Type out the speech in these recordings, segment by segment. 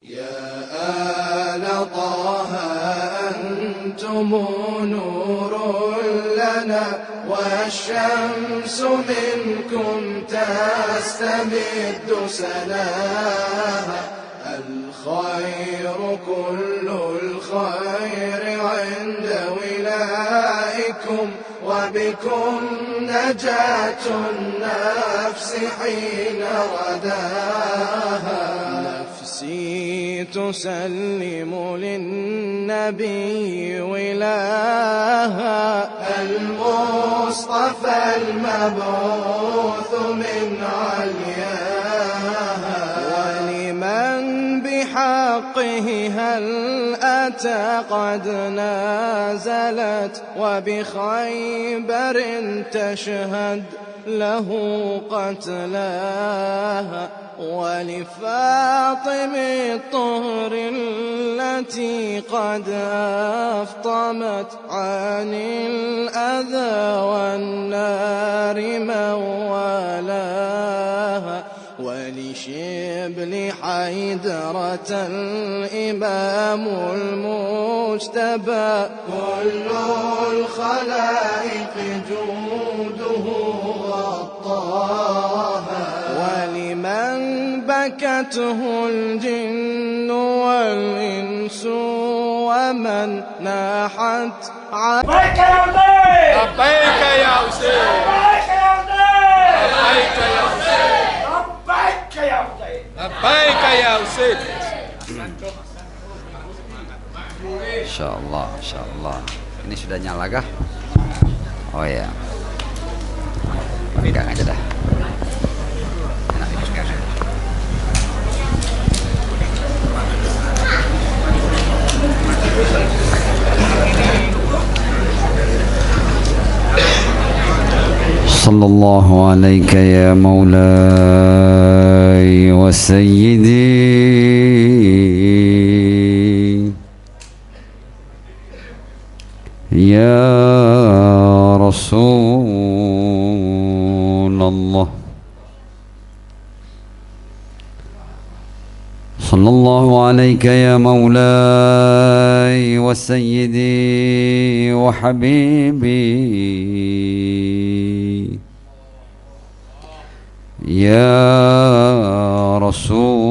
يا آل طه أنتم نور لنا والشمس منكم تستمد سناها. الخير كل الخير عند ولائكم وبكم نجاة النفس حين رداها. نفسي تسلم للنبي ولاها المصطفى المبعوث من علياها. ولمن بحقه هل أتى قد نازلت وبخيبر تشهد له قتلاها. ولفاطم الطهر التي قد أفطمت عن الأذى والنار مولاها. ولشبل حيدرة الإمام المجتبى كل الخلائق جوده غطاها. ولمن بكته الجن والإنس ومن ناحت لبيك يا حسين. لبيك يا حسين. لبيك يا حسين. لبيك يا حسين. لبيك يا حسين. لبيك يا حسين. Insya Allah, Insya Allah. Ini sudah nyala kah? Oh ya, pegang aja dah. Enak dipegang. Sallallahu alaika ya maulai wa sayyidi ya Rasulullah. Sallallahu alaika ya maulai wa sayyidi wa habibi ya Rasulullah.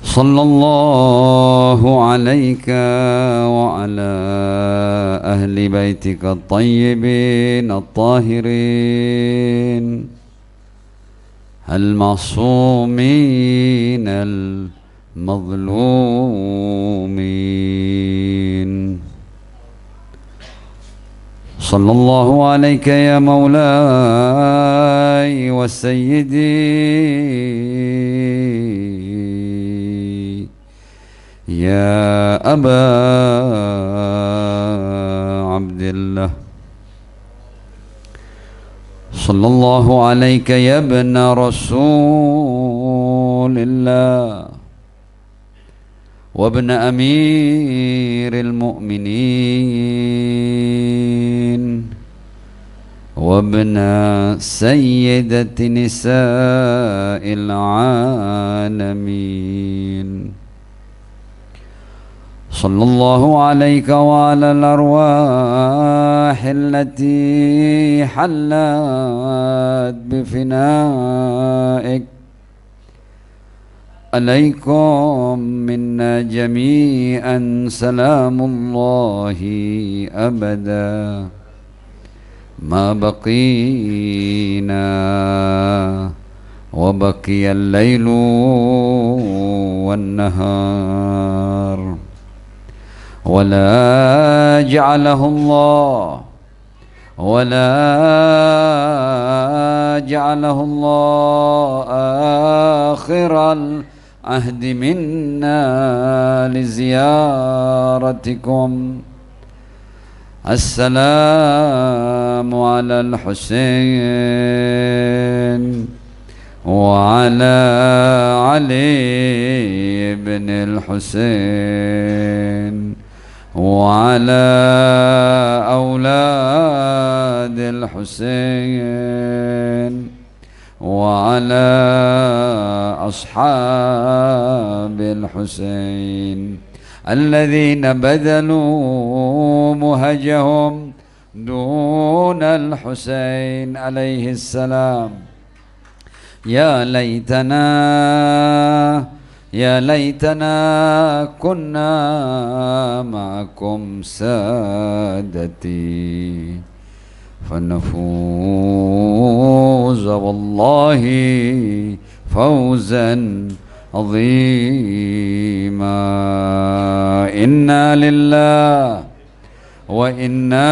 Sallallahu alaika wa ala ahli baitika at-tayyibin at-tahirin al-ma'sumin al-mazlumin. Sallallahu alaika ya maulai wa sayyidi ya Aba Abdillah. Sallallahu alaika ya ibna Rasulillah wa ibna amiril mu'minin wa ibna sayyidati nisa'il alamin. Sallallahu alaika wa ala al-arwah allati hallat bifina'ik. Alaikum minna jami'an salamullahi abada ma baqina wa baqiya al-laylu wan-nahar. ولا جعله الله آخر العهد منا لزيارتكم. السلام على الحسين وعلى علي بن الحسين وعلى أولاد الحسين وعلى أصحاب الحسين الذين بذلوا مهجهم دون الحسين عليه السلام. يا ليتنا كنا معكم سادتي فنفوز والله فوزا عظيما. إنا لله وإنا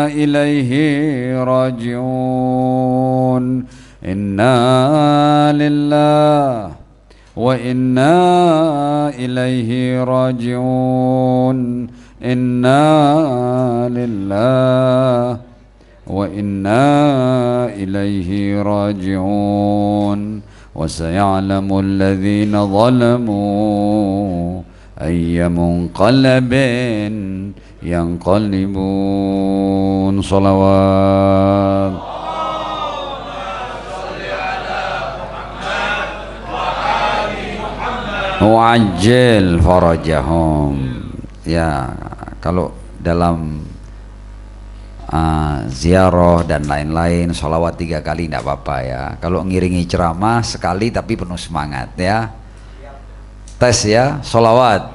إليه راجعون. إنا لله وإنا إليه راجعون. إنا لله وإنا إليه راجعون. وسيعلم الذين ظلموا أي منقلب ينقلبون. صلوات. Wa'ajil farajahum. Ya, kalau dalam ziarah dan lain-lain sholawat 3 kali tidak apa-apa ya. Kalau ngiringi ceramah sekali tapi penuh semangat ya. Tes ya, sholawat.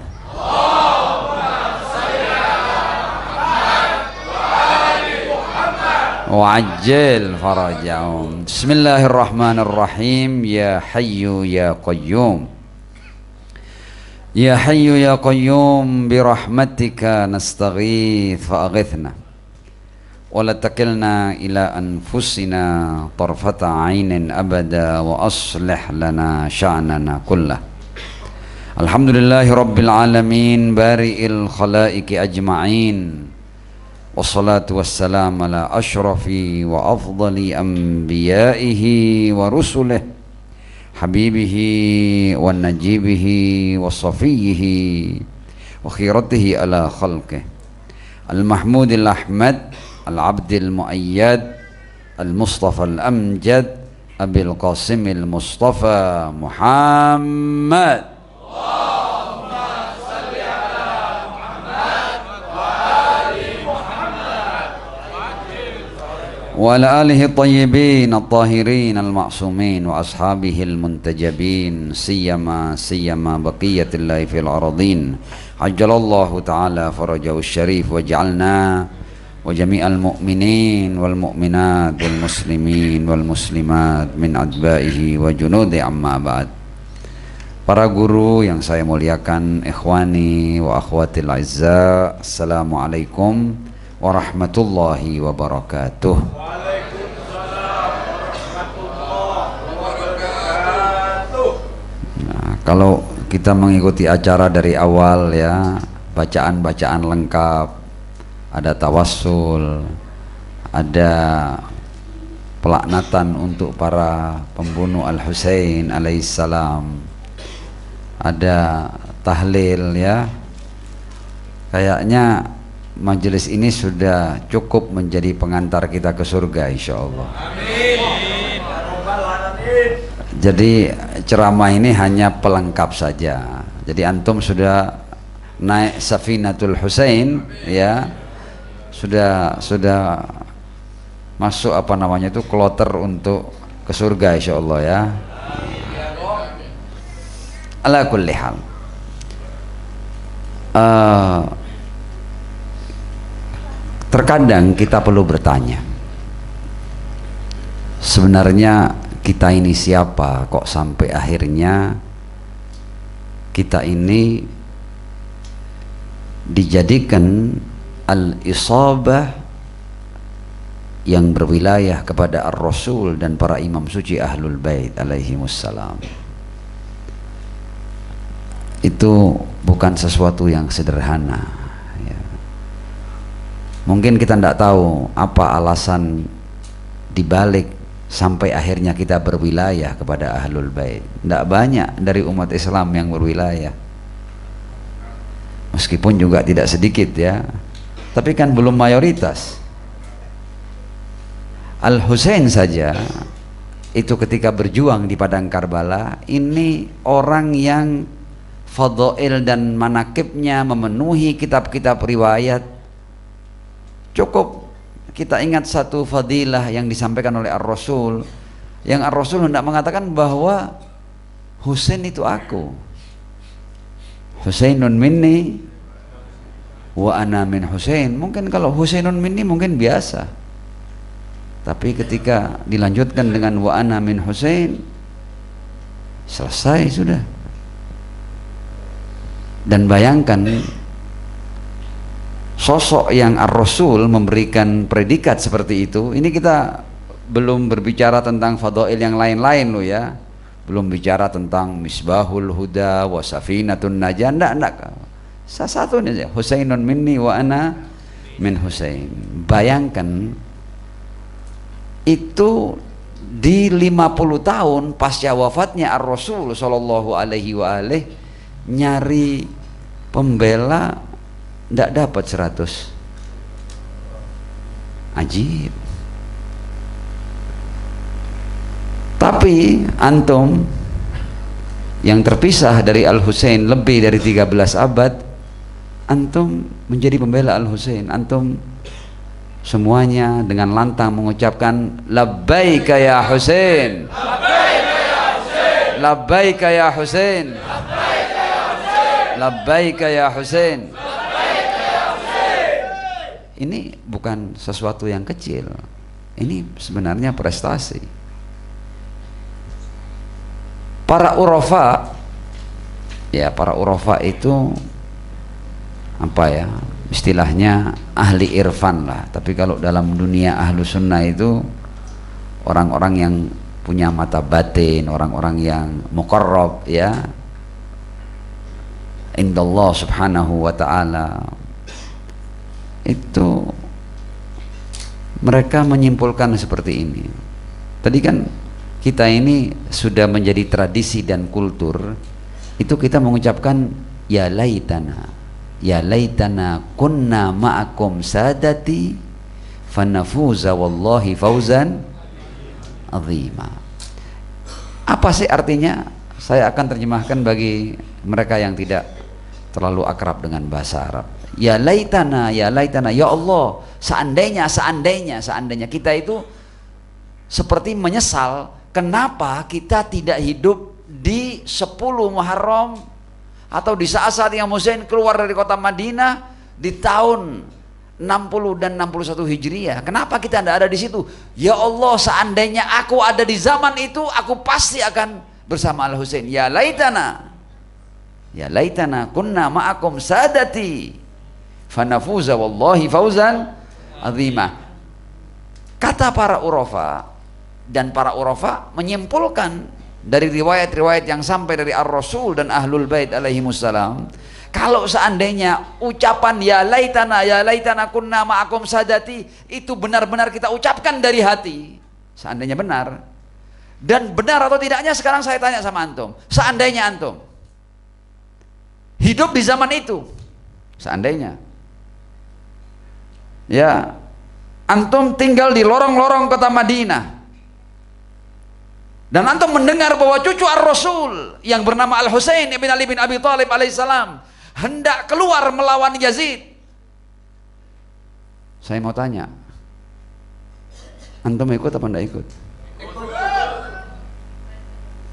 Wa'ajil farajahum. Bismillahirrahmanirrahim. Ya Hayyu ya Qayyum. Ya Hayyu ya Qayyum birahmatika nastaghith fa'aghithna wa la takilna ila anfusina tarfata 'ainin abada wa aslih lana sya'nana kullah. Alhamdulillahi rabbil alamin bari'il khalaiqi ajma'in wassalatu wassalamu ala ashrafi wa afdali anbiya'ihi wa rusulihi habibihi wa najibihi wa safiyihi wa khiratihi ala khalqih al-mahmudil ahmad al-abdil mu'ayyad al-mustafa al-amjad abil qasimil mustafa Muhammad. وعلى آله الطيبين الطاهرين المعصومين وأصحابه المنتجبين سيما بقية الله في الأرضين عجل الله تعالى فرجه الشريف وجعلنا وجميع المؤمنين والمؤمنات والمسلمين والmuslimat min atba'ihi wa junudi amma ba'd. Para guru yang saya muliakan, ikhwani wa akhwatil azza, assalamualaikum warahmatullahi wabarakatuh. Waalaikumsalam warahmatullahi wabarakatuh. Nah, kalau kita mengikuti acara dari awal ya, bacaan-bacaan lengkap, ada tawassul, ada pelaknatan untuk para pembunuh Al-Husain alaihissalam, ada tahlil ya. Kayaknya majelis ini sudah cukup menjadi pengantar kita ke surga insyaallah. Amin. Jadi ceramah ini hanya pelengkap saja. Jadi antum sudah naik Safinatul Husain ya, sudah masuk apa namanya itu kloter untuk ke surga insyaallah ya. Ala kulli hal. Terkadang kita perlu bertanya, sebenarnya kita ini siapa kok sampai akhirnya kita ini dijadikan al-isabah yang berwilayah kepada ar-rasul dan para imam suci ahlul bait alaihimussalam. Itu bukan sesuatu yang sederhana. Mungkin kita tidak tahu apa alasan dibalik sampai akhirnya kita berwilayah kepada ahlul bait. Tidak banyak dari umat Islam yang berwilayah, meskipun juga tidak sedikit ya, tapi kan belum mayoritas. Al-Husain saja itu ketika berjuang di padang Karbala, ini orang yang fadhail dan manakibnya memenuhi kitab-kitab riwayat. Cukup kita ingat satu fadilah yang disampaikan oleh Ar-Rasul, yang Ar-Rasul hendak mengatakan bahwa Husain itu aku, Husainun minni wa ana min Husain. Mungkin kalau Husainun minni mungkin biasa, tapi ketika dilanjutkan dengan wa ana min Husain, selesai sudah. Dan bayangkan sosok yang Ar-Rasul memberikan predikat seperti itu. Ini kita belum berbicara tentang fadail yang lain-lain loh ya, belum bicara tentang Misbahul Huda wa Safinatun Najah, enggak. Satu ini saja, Husainun minni wa ana min Husain. Bayangkan itu di 50 tahun pasca wafatnya Ar-Rasul sallallahu alaihi wa alihi, nyari pembela tidak dapat 100. Ajib. Tapi antum yang terpisah dari Al-Husain lebih dari 13 abad, antum menjadi pembela Al-Husain. Antum semuanya dengan lantang mengucapkan labbaika ya Husain, labbaika ya Husain, labbaika ya Husain. Ini bukan sesuatu yang kecil, ini sebenarnya prestasi. Para urafa, ya para urafa itu apa ya, istilahnya ahli irfan lah. Tapi kalau dalam dunia ahlu sunnah itu orang-orang yang punya mata batin, orang-orang yang muqarrab ya indallah subhanahu wa ta'ala. Itu mereka menyimpulkan seperti ini. Tadi kan kita ini sudah menjadi tradisi dan kultur, itu kita mengucapkan ya laitana, ya laitana kunna ma'akum sadati fanafuza wallahi fauzan azima. Apa sih artinya? Saya akan terjemahkan bagi mereka yang tidak terlalu akrab dengan bahasa Arab. Ya laitana, ya laitana, ya Allah, seandainya kita itu seperti menyesal kenapa kita tidak hidup di 10 Muharram atau di saat-saat yang Husain keluar dari kota Madinah di tahun 60 dan 61 Hijriah. Kenapa kita tidak ada di situ? Ya Allah, seandainya aku ada di zaman itu, aku pasti akan bersama Al-Husain. Ya laitana, ya laitana kunna ma'akum sadati fanafuza wallahi fauzan azimah. Kata para urafa, dan para urafa menyimpulkan dari riwayat-riwayat yang sampai dari Ar-Rasul dan Ahlul Bait alaihimussalam, kalau seandainya ucapan ya laitana kunna ma'akum sadati itu benar-benar kita ucapkan dari hati, seandainya benar, dan benar atau tidaknya sekarang saya tanya sama antum, seandainya antum hidup di zaman itu, seandainya ya antum tinggal di lorong-lorong kota Madinah dan antum mendengar bahwa cucu Ar-Rasul yang bernama Al-Husain ibn Ali bin Abi Thalib alaihissalam hendak keluar melawan Yazid, saya mau tanya, antum ikut apa enggak ikut?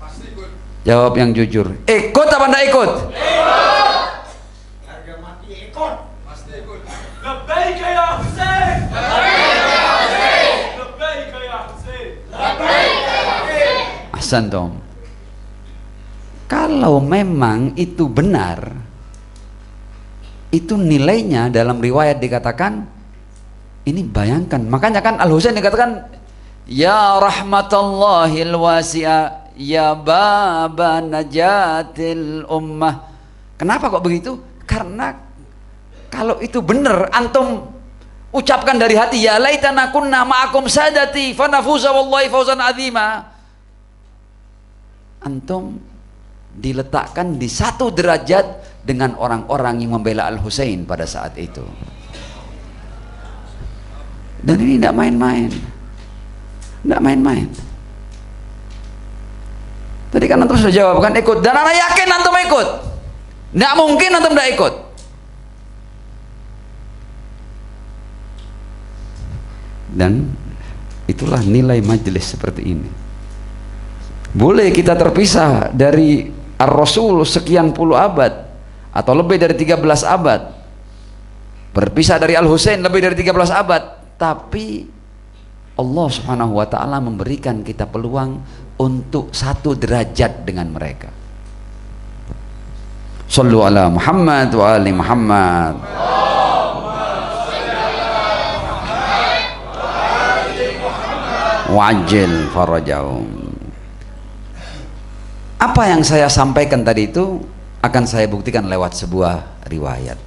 Pasti ikut. Jawab yang jujur, ikut apa enggak ikut? Harga mati ikut. Pasti ikut. Labbaika ya Husain. Labbaika ya Husain. Ahsan Tom. Kalau memang itu benar, itu nilainya dalam riwayat dikatakan, ini bayangkan, makanya kan Al-Husain dikatakan ya rahmatallahil wasi'a ya baba najatil ummah. Kenapa kok begitu? Karena kalau itu benar antum ucapkan dari hati ya laitana kunna ma'akum sadati fanafuza wallahi fawzan azima, antum diletakkan di satu derajat dengan orang-orang yang membela Al-Husain pada saat itu. Dan ini tidak main-main, tidak main-main. Tadi kan antum sudah jawab kan, ikut. Dan anak yakin antum ikut. Nggak mungkin antum nggak ikut. Dan itulah nilai majelis seperti ini. Boleh kita terpisah dari Ar-Rasul sekian puluh abad atau lebih dari 13 abad, berpisah dari Al-Husain lebih dari 13 abad, tapi Allah subhanahu wa ta'ala memberikan kita peluang untuk satu derajat dengan mereka. Sallu ala Muhammad wa ali Muhammad. Wajil farajahum. Apa yang saya sampaikan tadi itu akan saya buktikan lewat sebuah riwayat.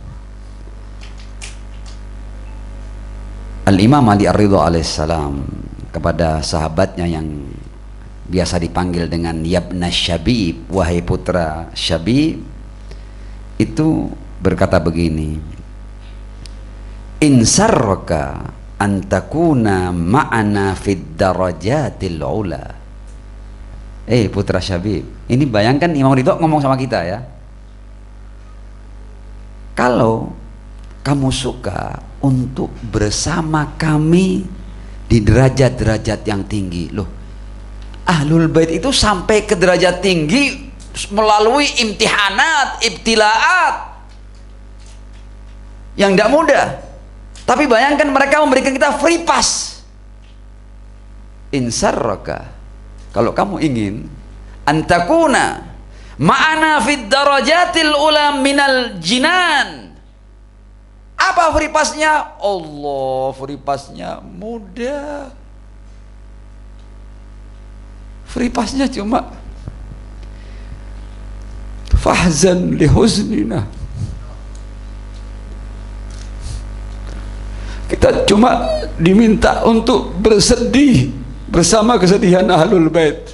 Al-Imam Ali Ar-Ridha alaihissalam kepada sahabatnya yang biasa dipanggil dengan Yabna Syabib, wahai putra Syabib, itu berkata begini, insarraka antakuna ma'ana fid darajatil ula. Putra Syabib, ini bayangkan Imam Ridho ngomong sama kita ya, kalau kamu suka untuk bersama kami di derajat-derajat yang tinggi. Loh, Ahlul Bait itu sampai ke derajat tinggi melalui imtihanat, ibtilaat yang tidak mudah. Tapi bayangkan mereka memberikan kita free pass. Insarraka, kalau kamu ingin antakuna ma'ana fid darajatil ula minal jinan. Apa free passnya? Allah, free passnya mudah. Free passnya cuma fahzan lihuznina. Kita cuma diminta untuk bersedih bersama kesedihan Ahlul Bait.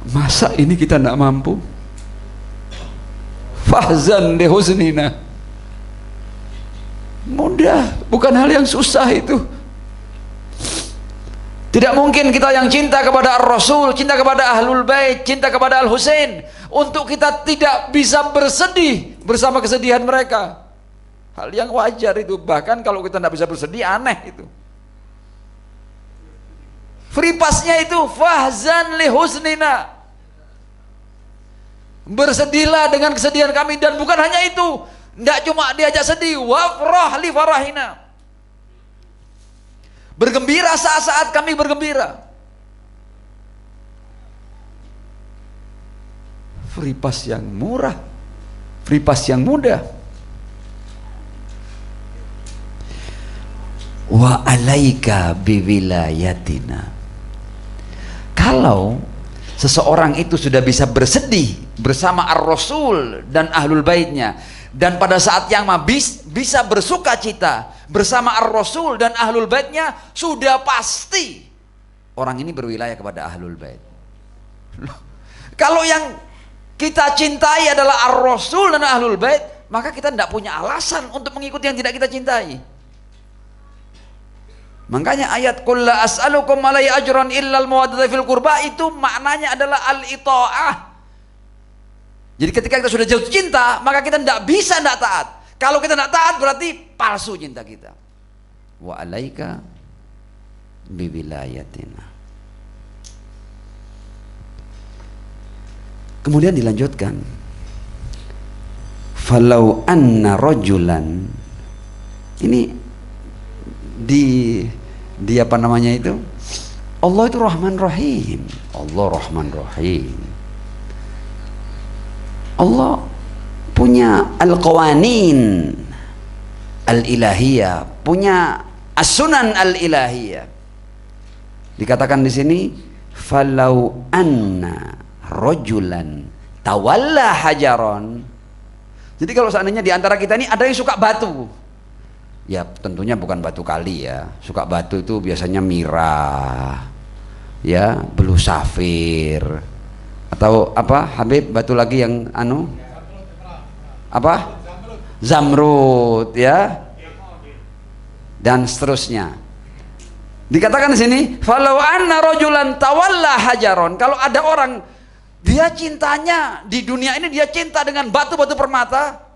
Masa ini kita tidak mampu? Fahzan lihuznina, mudah, bukan hal yang susah itu. Tidak mungkin kita yang cinta kepada Ar-Rasul, cinta kepada Ahlul Bait, cinta kepada Al-Husain, untuk kita tidak bisa bersedih bersama kesedihan mereka. Hal yang wajar itu. Bahkan kalau kita tidak bisa bersedih, aneh itu. Free passnya itu fahzan lihuznina, bersedihlah dengan kesedihan kami. Dan bukan hanya itu, tidak cuma diajak sedih, wafrah li farahina, bergembira saat-saat kami bergembira. Free pass yang murah, free pass yang mudah. Wa alaika biwilayatina. Kalau seseorang itu sudah bisa bersedih bersama Ar-Rasul dan Ahlul Baitnya, dan pada saat yang bisa bersuka cita bersama Ar-Rasul dan Ahlul Baitnya, sudah pasti orang ini berwilayah kepada Ahlul Bait. Kalau yang kita cintai adalah Ar-Rasul dan Ahlul Bait, maka kita tidak punya alasan untuk mengikuti yang tidak kita cintai. Makanya ayat qul la as'alukum alaihi ajran illal mawaddata fil qurba itu maknanya adalah al-itha'ah. Jadi ketika kita sudah jatuh cinta, maka kita tidak bisa tidak taat. Kalau kita tidak taat berarti palsu cinta kita. Wa alaika biwilayatina. Kemudian dilanjutkan, falau anna rajulan, ini di apa namanya itu, Allah itu Rahman Rahim. Allah Rahman Rahim. Allah punya al-qawanin al-ilahiyah, punya as-sunan al-ilahiyah. Dikatakan di sini, falau anna rajulan tawalla hajaron. Jadi kalau seandainya di antara kita ini ada yang suka batu, ya tentunya bukan batu kali ya. Suka batu itu biasanya mirah, ya, belu safir, atau apa Habib, batu lagi yang anu apa, zamrud ya, dan seterusnya. Dikatakan di sini, falau anna rajulan tawalla hajaron, kalau ada orang dia cintanya di dunia ini, dia cinta dengan batu-batu permata,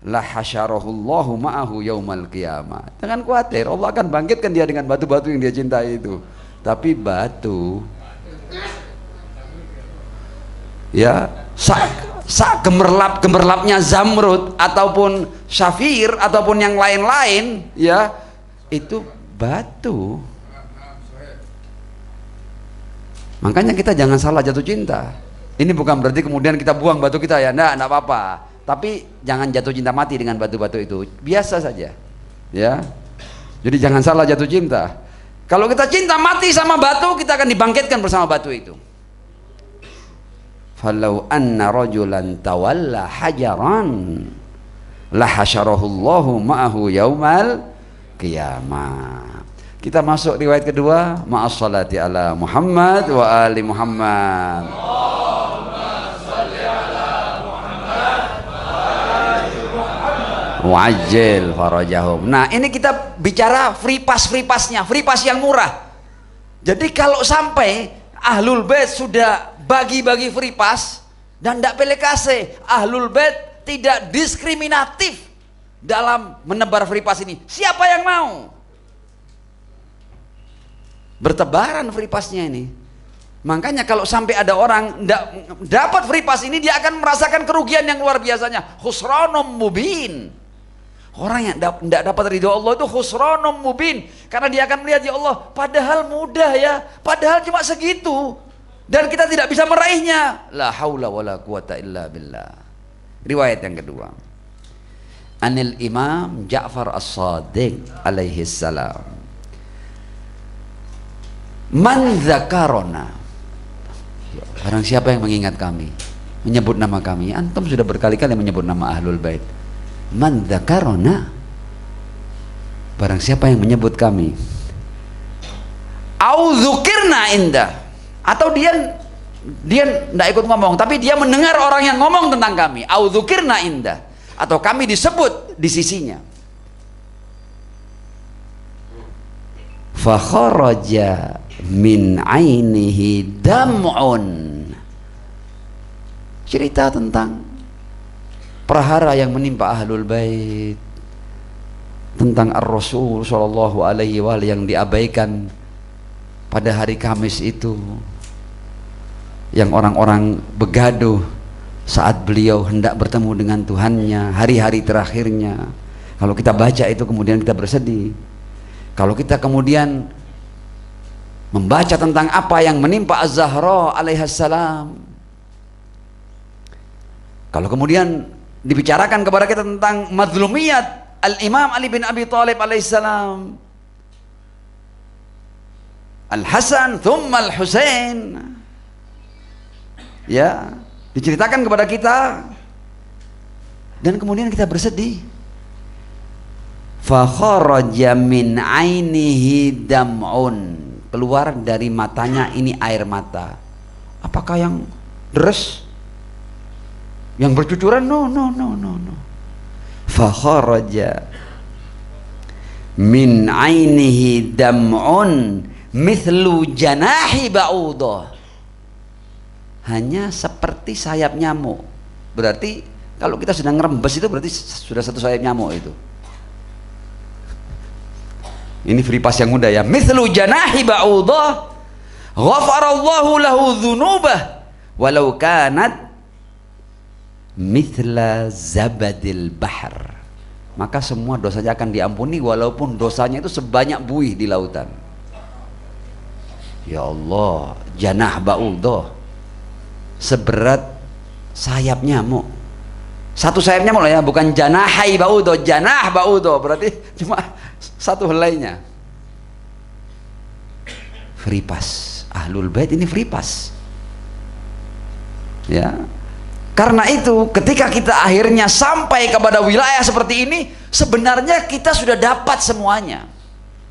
la hasyarahullahu ma'ahu yaumal qiyamah. Jangan khawatir, Allah akan bangkitkan dia dengan batu-batu yang dia cintai itu. Tapi batu ya gemerlapnya zamrud ataupun syafir ataupun yang lain-lain, ya itu batu. Makanya kita jangan salah jatuh cinta. Ini bukan berarti kemudian kita buang batu kita, ya enggak apa-apa, tapi jangan jatuh cinta mati dengan batu-batu itu, biasa saja, ya. Jadi jangan salah jatuh cinta. Kalau kita cinta mati sama batu, kita akan dibangkitkan bersama batu itu. Falau anna rajulan tawalla hajaran la hasyarahullahu ma'ahu yaumal qiyamah. Kita masuk riwayat kedua, ma'as salati ala Muhammad wa ali Muhammad. Wajil farajahum. Nah, ini kita bicara free pass-nya, free pass yang murah. Jadi kalau sampai Ahlul Bait sudah bagi-bagi free pass dan tidak pilih kasih, Ahlul Bait tidak diskriminatif dalam menebar free pass ini. Siapa yang mau? Bertebaran free passnya ini. Makanya kalau sampai ada orang tidak dapat free pass ini, dia akan merasakan kerugian yang luar biasanya. Khusranum mubin. Orang yang tidak dapat ridho Allah itu khusranum mubin, karena dia akan melihat, ya Allah, padahal mudah ya, padahal cuma segitu dan kita tidak bisa meraihnya. La haula wala quwata illa billah. Riwayat yang kedua, Anil Imam Ja'far As-Shadiq alaihi salam, man dzakarona, barang siapa yang mengingat kami, menyebut nama kami. Antum sudah berkali-kali menyebut nama Ahlul Bait. Man dzakarona, barang siapa yang menyebut kami, au dzukirna inda, atau dia tidak ikut ngomong tapi dia mendengar orang yang ngomong tentang kami, au dzukirna inda, atau kami disebut di sisinya, fa kharaja min ainihi dam'un, cerita tentang perhara yang menimpa Ahlul Bait, tentang Ar-Rasul sallallahu alaihi wa alihi yang diabaikan pada hari Kamis itu, yang orang-orang begaduh saat beliau hendak bertemu dengan Tuhannya, hari-hari terakhirnya. Kalau kita baca itu kemudian kita bersedih. Kalau kita kemudian membaca tentang apa yang menimpa Az-Zahra alaihassalam, kalau kemudian dibicarakan kepada kita tentang mazlumiyat Al-Imam Ali bin Abi Thalib alaihissalam, Al-Hasan thumma Al-Husain, ya, diceritakan kepada kita dan kemudian kita bersedih. Fa kharaja min ainihi dam'un, keluar dari matanya ini air mata. Apakah yang deres, yang bercucuran? No. Fa kharaja min ainihi dam'un mithlu janahi ba'udah, hanya seperti sayap nyamuk. Berarti kalau kita sedang ngerembes itu berarti sudah satu sayap nyamuk itu. Ini free pass yang mudah ya. Mithlu janahi ba'udah ghafarallahu lahu dzunubah walau kanat mithla zabadil bahr, maka semua dosanya akan diampuni walaupun dosanya itu sebanyak buih di lautan. Ya Allah, janah ba'udah seberat sayap nyamuk. Satu sayap nyamuk lah ya, bukan janahai ba'udah, janah ba'udah berarti cuma satu helainya. Free pass Ahlul Bait ini, free pass ya. Karena itu ketika kita akhirnya sampai kepada wilayah seperti ini, sebenarnya kita sudah dapat semuanya.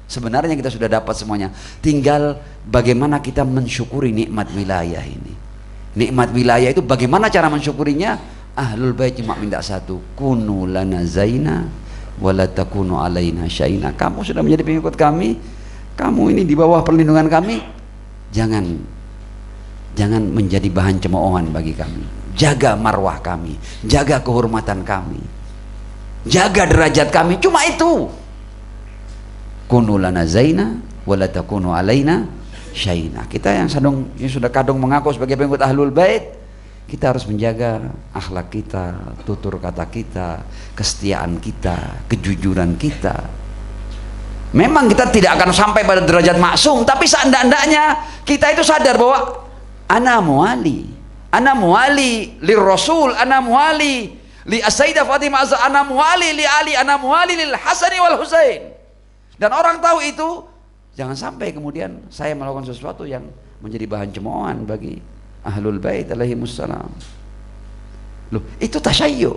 Sebenarnya kita sudah dapat semuanya. Tinggal bagaimana kita mensyukuri nikmat wilayah ini. Nikmat wilayah itu bagaimana cara mensyukurinya? Ahlul Bait cuma minta satu, kunu lana zaina wala takunu alaina syaina. Kamu sudah menjadi pengikut kami, kamu ini di bawah perlindungan kami, jangan menjadi bahan cemoohan bagi kami. Jaga marwah kami, jaga kehormatan kami, jaga derajat kami. Cuma itu. Kunu lana zaina wala takunu alaina syaina. Kita yang sudah kadung mengaku sebagai pengikut Ahlul Bait, kita harus menjaga akhlak kita, tutur kata kita, kesetiaan kita, kejujuran kita. Memang kita tidak akan sampai pada derajat maksum, tapi seandainya kita itu sadar bahwa ana muwali lir rasul, ana muwali li as-sayyidah Fatimah, ana muwali li Ali, ana muwali lil Hasani wal Husain. Dan orang tahu itu, jangan sampai kemudian saya melakukan sesuatu yang menjadi bahan cemoohan bagi Ahlul Bait alaihimussalam. Loh, itu tasyayyu.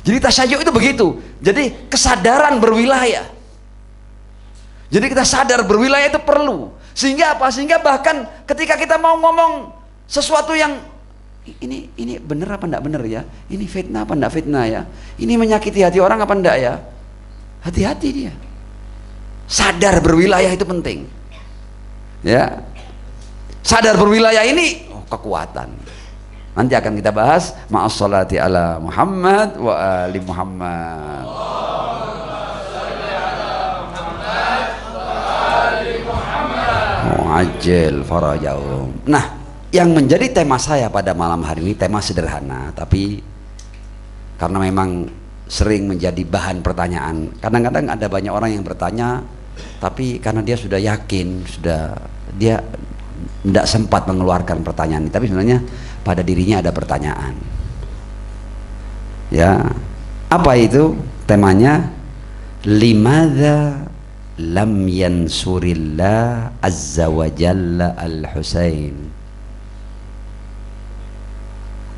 Jadi tasyayyu itu begitu. Jadi kesadaran berwilayah. Jadi kita sadar berwilayah itu perlu. Sehingga apa? Sehingga bahkan ketika kita mau ngomong sesuatu yang ini benar apa enggak benar ya? Ini fitnah apa enggak fitnah ya? Ini menyakiti hati orang apa enggak ya? Hati-hati dia. Sadar berwilayah itu penting. Ya. Sadar berwilayah ini kekuatan. Nanti akan kita bahas ma'as salati ala Muhammad wa ali Muhammad. Mu'ajjil farajahum. Nah, yang menjadi tema saya pada malam hari ini tema sederhana, tapi karena memang sering menjadi bahan pertanyaan. Kadang-kadang ada banyak orang yang bertanya, tapi karena dia sudah yakin, dia tidak sempat mengeluarkan pertanyaan. Tapi sebenarnya pada dirinya ada pertanyaan. Ya, apa itu temanya? Limadza lam yansurillah azza wa jalla al-Husain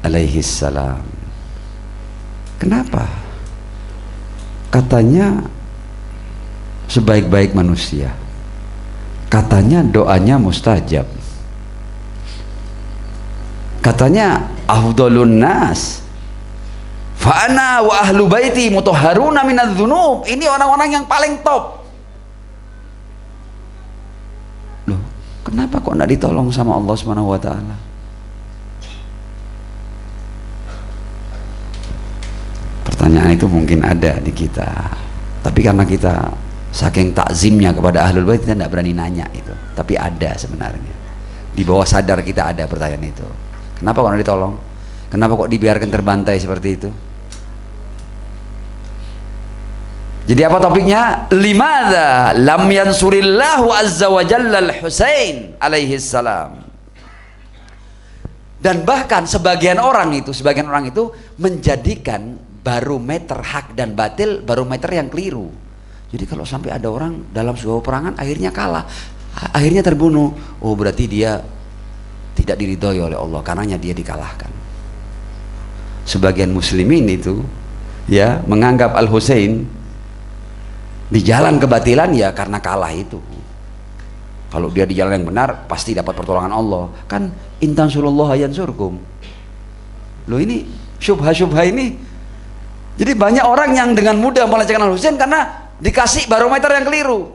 alaihi salam. Kenapa? Katanya sebaik-baik manusia, katanya doanya mustajab, katanya afdhalun nas, fa ana wa ahlu baiti mutahharuna minadz dzunub. Ini orang-orang yang paling top. Loh, kenapa kok enggak ditolong sama Allah Subhanahu wa taala? Pertanyaan itu mungkin ada di kita, tapi karena kita saking takzimnya kepada Ahlul Bait kita tidak berani nanya itu. Tapi ada sebenarnya di bawah sadar kita ada pertanyaan itu. Kenapa kok tidak ditolong? Kenapa kok dibiarkan terbantai seperti itu? Jadi apa topiknya? Limadza lam yansurillahu azza wa jalla al-Husain alaihi salam. Dan bahkan sebagian orang itu menjadikan barometer hak dan batil barometer yang keliru. Jadi kalau sampai ada orang dalam sebuah peperangan akhirnya kalah, akhirnya terbunuh, oh berarti dia tidak diridhoi oleh Allah karenanya dia dikalahkan. Sebagian muslimin itu ya menganggap Al-Husain di jalan kebatilan ya karena kalah itu. Kalau dia di jalan yang benar pasti dapat pertolongan Allah. Kan intan sulullah yansurkum. Loh, ini syubha-syubha ini. Jadi banyak orang yang dengan mudah melecehkan Al-Husain karena dikasih barometer yang keliru.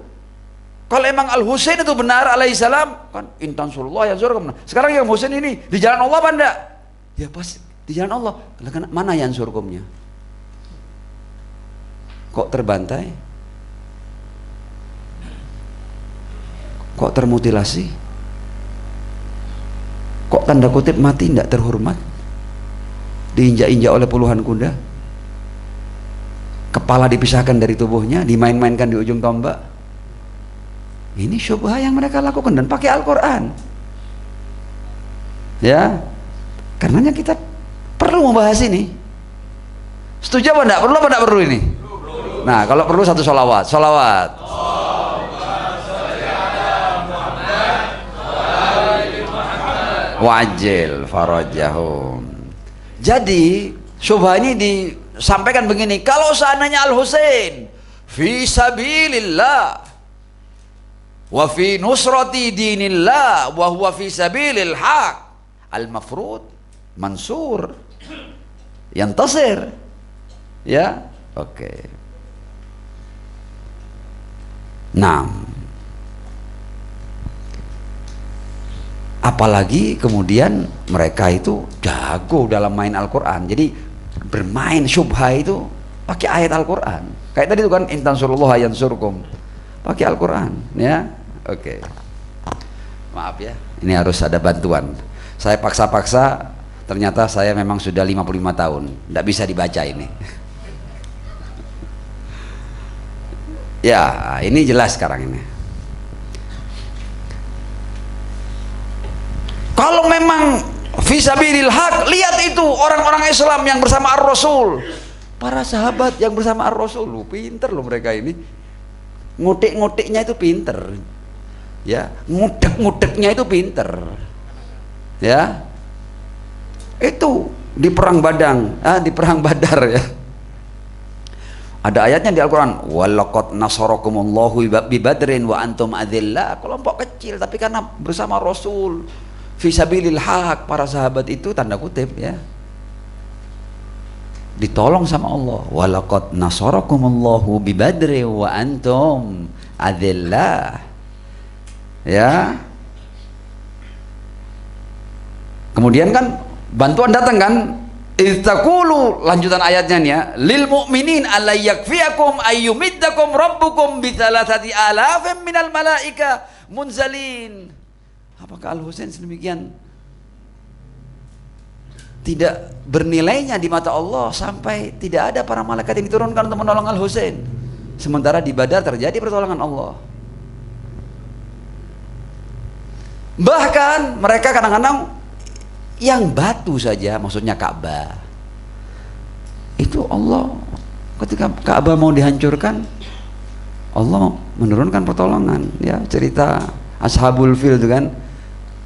Kalau emang Al-Husain itu benar alaihissalam, kan intan sulullah yansurkum. Sekarang yang Husain ini di jalan Allah apa enggak? Ya pasti di jalan Allah. Mana yansurkumnya? Kok terbantai? Kok termutilasi? Kok tanda kutip mati tidak terhormat? Diinjak-injak oleh puluhan kuda, kepala dipisahkan dari tubuhnya, dimain-mainkan di ujung tombak. Ini syubhah yang mereka lakukan dan pakai Al-Quran. Ya, karenanya kita perlu membahas ini. Setuju apa enggak? Perlu apa enggak perlu ini? Nah, kalau perlu satu sholawat. Wajil farajahum. Jadi syubha ini disampaikan begini, kalau seandainya Al-Husain fi sabilillah wa fi nusrati dinillah wa huwa fi sabilil haq, al-mafrud mansur yantasir. Ya, oke. Nah, Apalagi kemudian mereka itu jago dalam main Al-Quran. Jadi bermain syubha itu pakai ayat Al-Quran. Kayak tadi itu kan, in tansurullaha yansurkum, pakai Al-Quran, ya. Oke. Maaf ya, ini harus ada bantuan. Saya paksa-paksa, ternyata saya memang sudah 55 tahun, tidak bisa dibaca ini. Ya, ini jelas sekarang ini. Kalau memang fisabilil haq, lihat itu orang-orang Islam yang bersama Ar-Rasul, para sahabat yang bersama Ar-Rasul, pinter loh mereka ini. Ngutik-ngutiknya itu pinter, ya, ngudek-ngudeknya itu pinter, ya. Itu di perang di perang Badar, ya. Ada ayatnya di Al-Quran, walaqad nasarakumullahu bi badrin wa antum adillah, kelompok kecil tapi karena bersama Rasul, fisabilil haq, para sahabat itu tanda kutip, ya, ditolong sama Allah. Walaqad nasarakumullahu bi badrin wa antum adillah, ya. Kemudian kan bantuan datang kan, istaqulu, lanjutan ayatnya nih, ya, lil mu'minin alla yakfiyakum ayyumiddakum rabbukum bi thalathati alafin minal malaika munzalin. Apakah Al-Husain sedemikian tidak bernilainya di mata Allah sampai tidak ada para malaikat yang diturunkan untuk menolong Al-Husain, sementara di Badar terjadi pertolongan Allah. Bahkan mereka kadang-kadang yang batu saja, maksudnya Ka'bah, itu Allah ketika Ka'bah mau dihancurkan, Allah menurunkan pertolongan, ya. Cerita Ashabul Fil itu kan,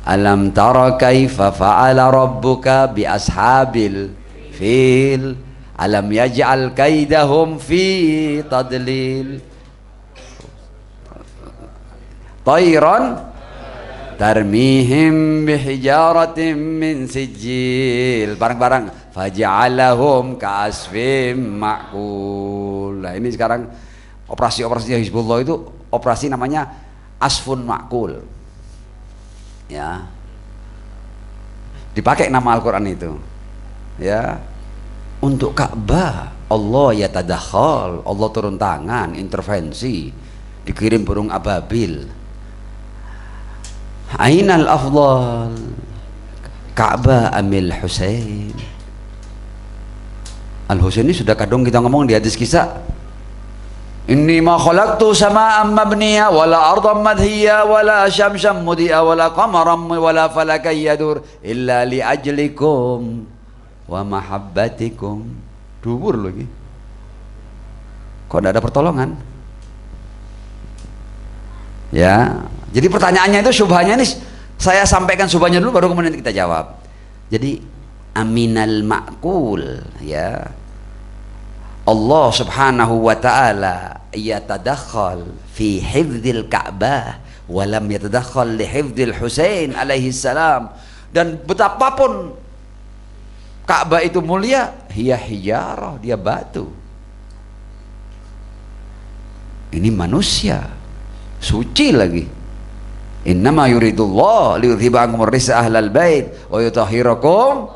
alam tara kaifa fa'ala rabbuka bi ashabil fil alam yaj'al kaidahum fi tadlil tayran tarmihim bihijaratin min sijil, barang-barang faja'alahum ka'asfim ma'kul. Nah, ini sekarang operasi-operasi Hizbullah itu operasi namanya asfun ma'kul, ya, dipakai nama Al-Quran itu, ya. Untuk Ka'bah Allah ya tadakhal, Allah turun tangan, intervensi, dikirim burung ababil. Ainal afdal, Ka'bah amil Husain? Al-Husain ini sudah kadang kita ngomong di hadis kisah, inni ma khalaqtu sama'an mabniya wala ardan madhiya wala syamsan mudi'a wala qamaran wala falakan yadur illa li ajlikum wa mahabbatikum. Dubur lagi, kok tidak ada pertolongan, ya. Jadi pertanyaannya itu, syubhanya ini saya sampaikan syubhanya dulu baru kemudian kita jawab. Jadi aminal ma'kul, ya, Allah subhanahu wa ta'ala yatadakhal fi hifdzil Ka'bah walam yatadakhal li hifdzil Husain alaihi salam. Dan betapapun Ka'bah itu mulia, hiya hijarah, dia batu. Ini manusia suci lagi. Innama yuridullah liyudhiba ankum ar-rijsa ahlal bait wa yutahhirakum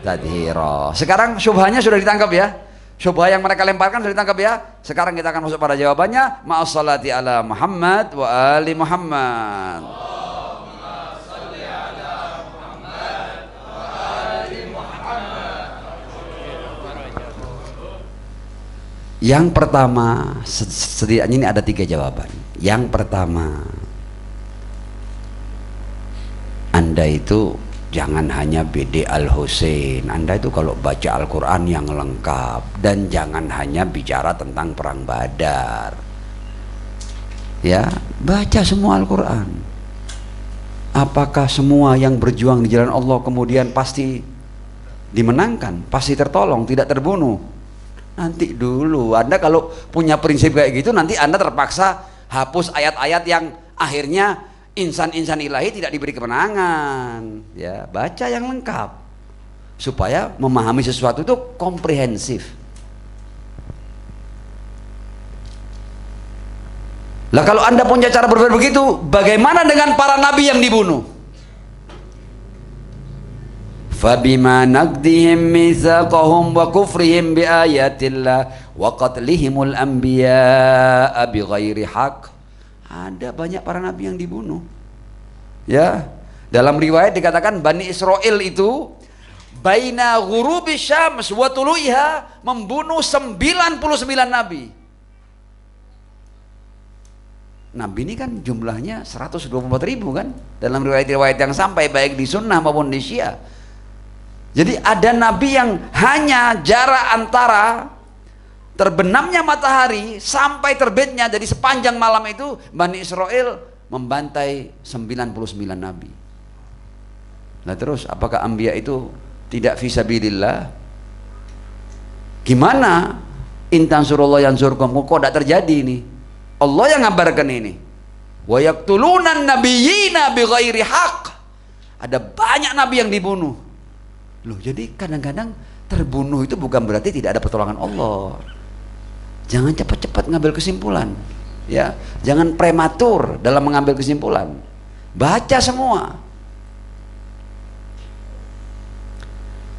tadhira. Sekarang syubhanya sudah ditangkap, ya. Syubha yang mereka lemparkan sudah ditangkap, ya. Sekarang kita akan masuk pada jawabannya. Ma'as salati ala Muhammad wa ali Muhammad. Allahumma shalli ala Muhammad wa ali Muhammad. Yang pertama, setidaknya ini ada 3 jawaban. Yang pertama, Anda itu jangan hanya BD Al-Husain, Anda itu kalau baca Al-Quran yang lengkap, dan jangan hanya bicara tentang perang Badar, ya, baca semua Al-Quran. Apakah semua yang berjuang di jalan Allah kemudian pasti dimenangkan, pasti tertolong, tidak terbunuh? Nanti dulu. Anda kalau punya prinsip kayak gitu, nanti Anda terpaksa hapus ayat-ayat yang akhirnya insan-insan ilahi tidak diberi kemenangan, ya. Baca yang lengkap supaya memahami sesuatu itu komprehensif. Lah kalau Anda punya cara berpikir begitu, bagaimana dengan para nabi yang dibunuh? Fabima naqdihim mitsaqahum wa kufrihim bi ayatillah wa qatlihimul anbiya'a bighairi haqq. Ada banyak para nabi yang dibunuh. Ya, dalam riwayat dikatakan Bani Israel itu baina ghurubi syams wa tuluiha membunuh 99 nabi. Nabi ini kan jumlahnya 124.000 kan dalam riwayat-riwayat yang sampai baik di sunnah maupun di syiah. Jadi ada nabi yang hanya jarak antara terbenamnya matahari sampai terbitnya, jadi sepanjang malam itu Bani Israel membantai 99 nabi. Nah terus apakah anbiya itu tidak fisabilillah? Gimana intan surullah yansurkum? Kok tidak terjadi ini? Allah yang ngabarkan ini. Wa yaqtulunan nabiyyina bighairi haqq. Ada banyak nabi yang dibunuh. Loh, jadi kadang-kadang terbunuh itu bukan berarti tidak ada pertolongan Allah. Jangan cepat-cepat ngambil kesimpulan. Ya, jangan prematur dalam mengambil kesimpulan. Baca semua.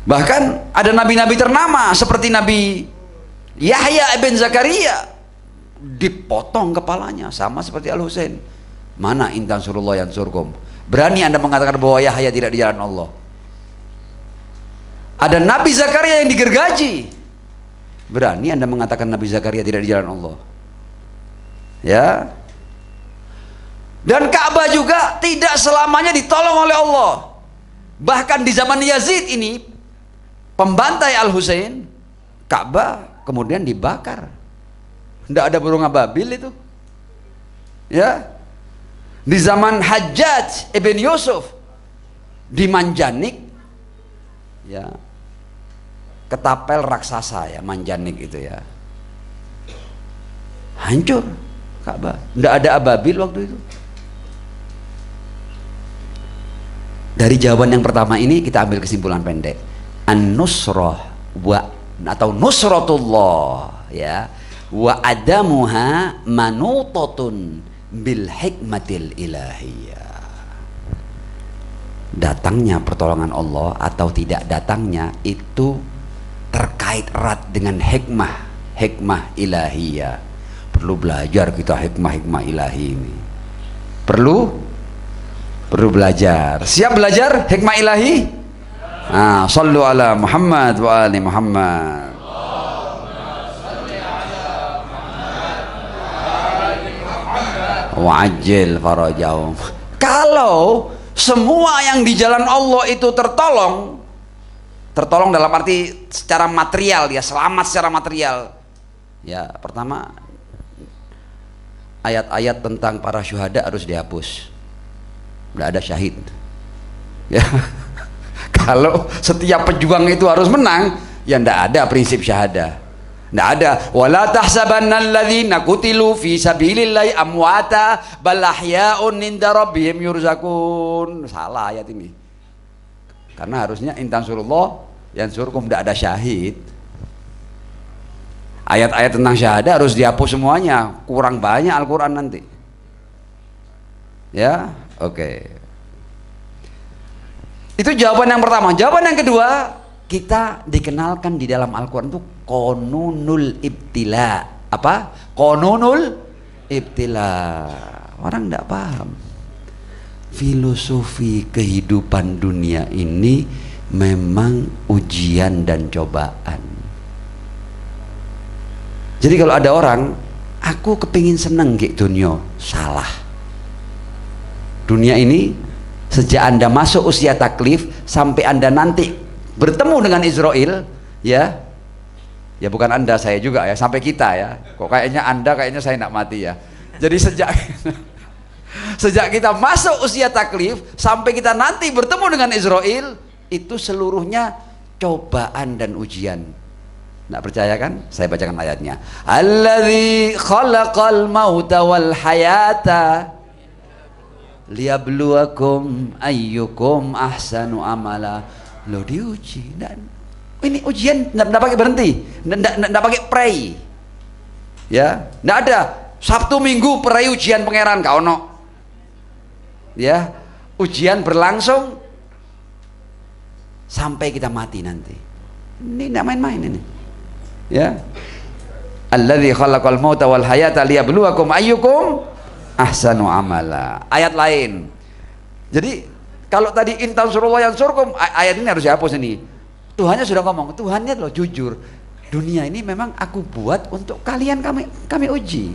Bahkan ada nabi-nabi ternama seperti Nabi Yahya ibn Zakaria, dipotong kepalanya sama seperti Al-Husain. Mana intan surullah yansurkum? Berani Anda mengatakan bahwa Yahya tidak di jalan Allah? Ada Nabi Zakaria yang digergaji. Berani Anda mengatakan Nabi Zakaria tidak di jalan Allah? Ya. Dan Ka'bah juga tidak selamanya ditolong oleh Allah. Bahkan di zaman Yazid ini, pembantai Al-Husain, Ka'bah kemudian dibakar. Tidak ada burung ababil itu. Ya. Di zaman Hajjaj ibn Yusuf di Manjanik, ya, ketapel raksasa ya Manjanik itu ya, hancur Ka'bah. Tidak ada ababil waktu itu. Dari jawaban yang pertama ini kita ambil kesimpulan pendek. An-nusrah wa atau nusratullah ya wa adamuha manutatun bil hikmatil ilahiyah. Datangnya pertolongan Allah atau tidak datangnya itu terkait erat dengan hikmah ilahiyah. Perlu belajar kita hikmah ilahi ini. Perlu belajar. Siap belajar hikmah ilahi? Sallu ala Muhammad wa ali Muhammad. Wa'ajil farajahum. Kalau semua yang di jalan Allah itu tertolong dalam arti secara material, ya selamat secara material. Ya, pertama ayat-ayat tentang para syuhada harus dihapus. Tidak ada syahid. Ya. Kalau setiap pejuang itu harus menang, ya tidak ada prinsip syahadah. Tidak ada. Wala tahsabanna alladzina qutilu fi sabilillahi amwata bal ahya'un 'inda rabbihim yurzaqun. Salah ayat ini. Karena harusnya intan surullah yansurkum, tidak ada syahid. Ayat-ayat tentang syahadah harus dihapus semuanya. Kurang banyak Al-Qur'an nanti. Ya, oke. Itu jawaban yang pertama. Jawaban yang kedua, kita dikenalkan di dalam Al-Quran itu qanunul ibtila. Apa? Qanunul ibtila. Orang tidak paham. Filosofi kehidupan dunia ini memang ujian dan cobaan. Jadi kalau ada orang, aku kepingin seneng gitu dunia, salah. Dunia ini sejak Anda masuk usia taklif sampai Anda nanti bertemu dengan Israel, ya bukan Anda, saya juga ya, sampai kita ya. Kok kayaknya Anda, kayaknya saya nak mati ya. Jadi sejak kita masuk usia taklif sampai kita nanti bertemu dengan Israel, itu seluruhnya cobaan dan ujian. Nggak percaya kan? Saya bacakan ayatnya. Alladzi khalaqal mauta wal hayata liyabluwakum ayyukum ahsanu amala. Lo diuji, dan ini ujian tidak pakai berhenti, tidak pakai pray, ya, tidak ada Sabtu Minggu pray ujian pangeran kau no, ya, ujian berlangsung sampai kita mati nanti. Ini tidak main-main ini. Ya. Alladzi khalaqal mauta wal hayata liyabluwakum ayyukum ahsanu amala. Ayat lain. Jadi kalau tadi in tansurullah yansurkum, ayat ini harus dihapus ini. Tuhannya sudah ngomong, Tuhannya loh jujur. Dunia ini memang aku buat untuk kalian, kami uji.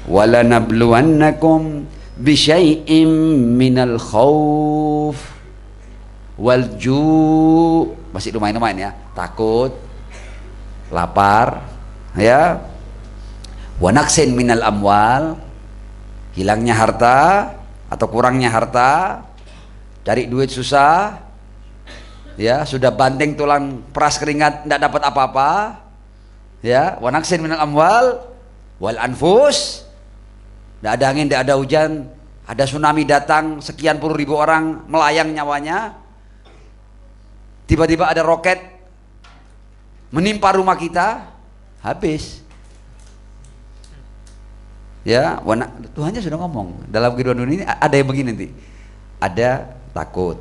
Wala nabluwannakum bisyai'im minal khauf wal ju', masih lumayan ya, takut, lapar, ya, wa naqsin minal amwal, hilangnya harta atau kurangnya harta, cari duit susah, ya, sudah banting tulang peras keringat tidak dapat apa-apa, ya, wa naqsin minal amwal wal anfus, tidak ada angin, tidak ada hujan, ada tsunami datang, sekian puluh ribu orang melayang nyawanya, tiba-tiba ada roket menimpa rumah kita, habis. Ya, Tuhannya sudah ngomong dalam kehidupan dunia ini ada yang begini nanti, ada takut,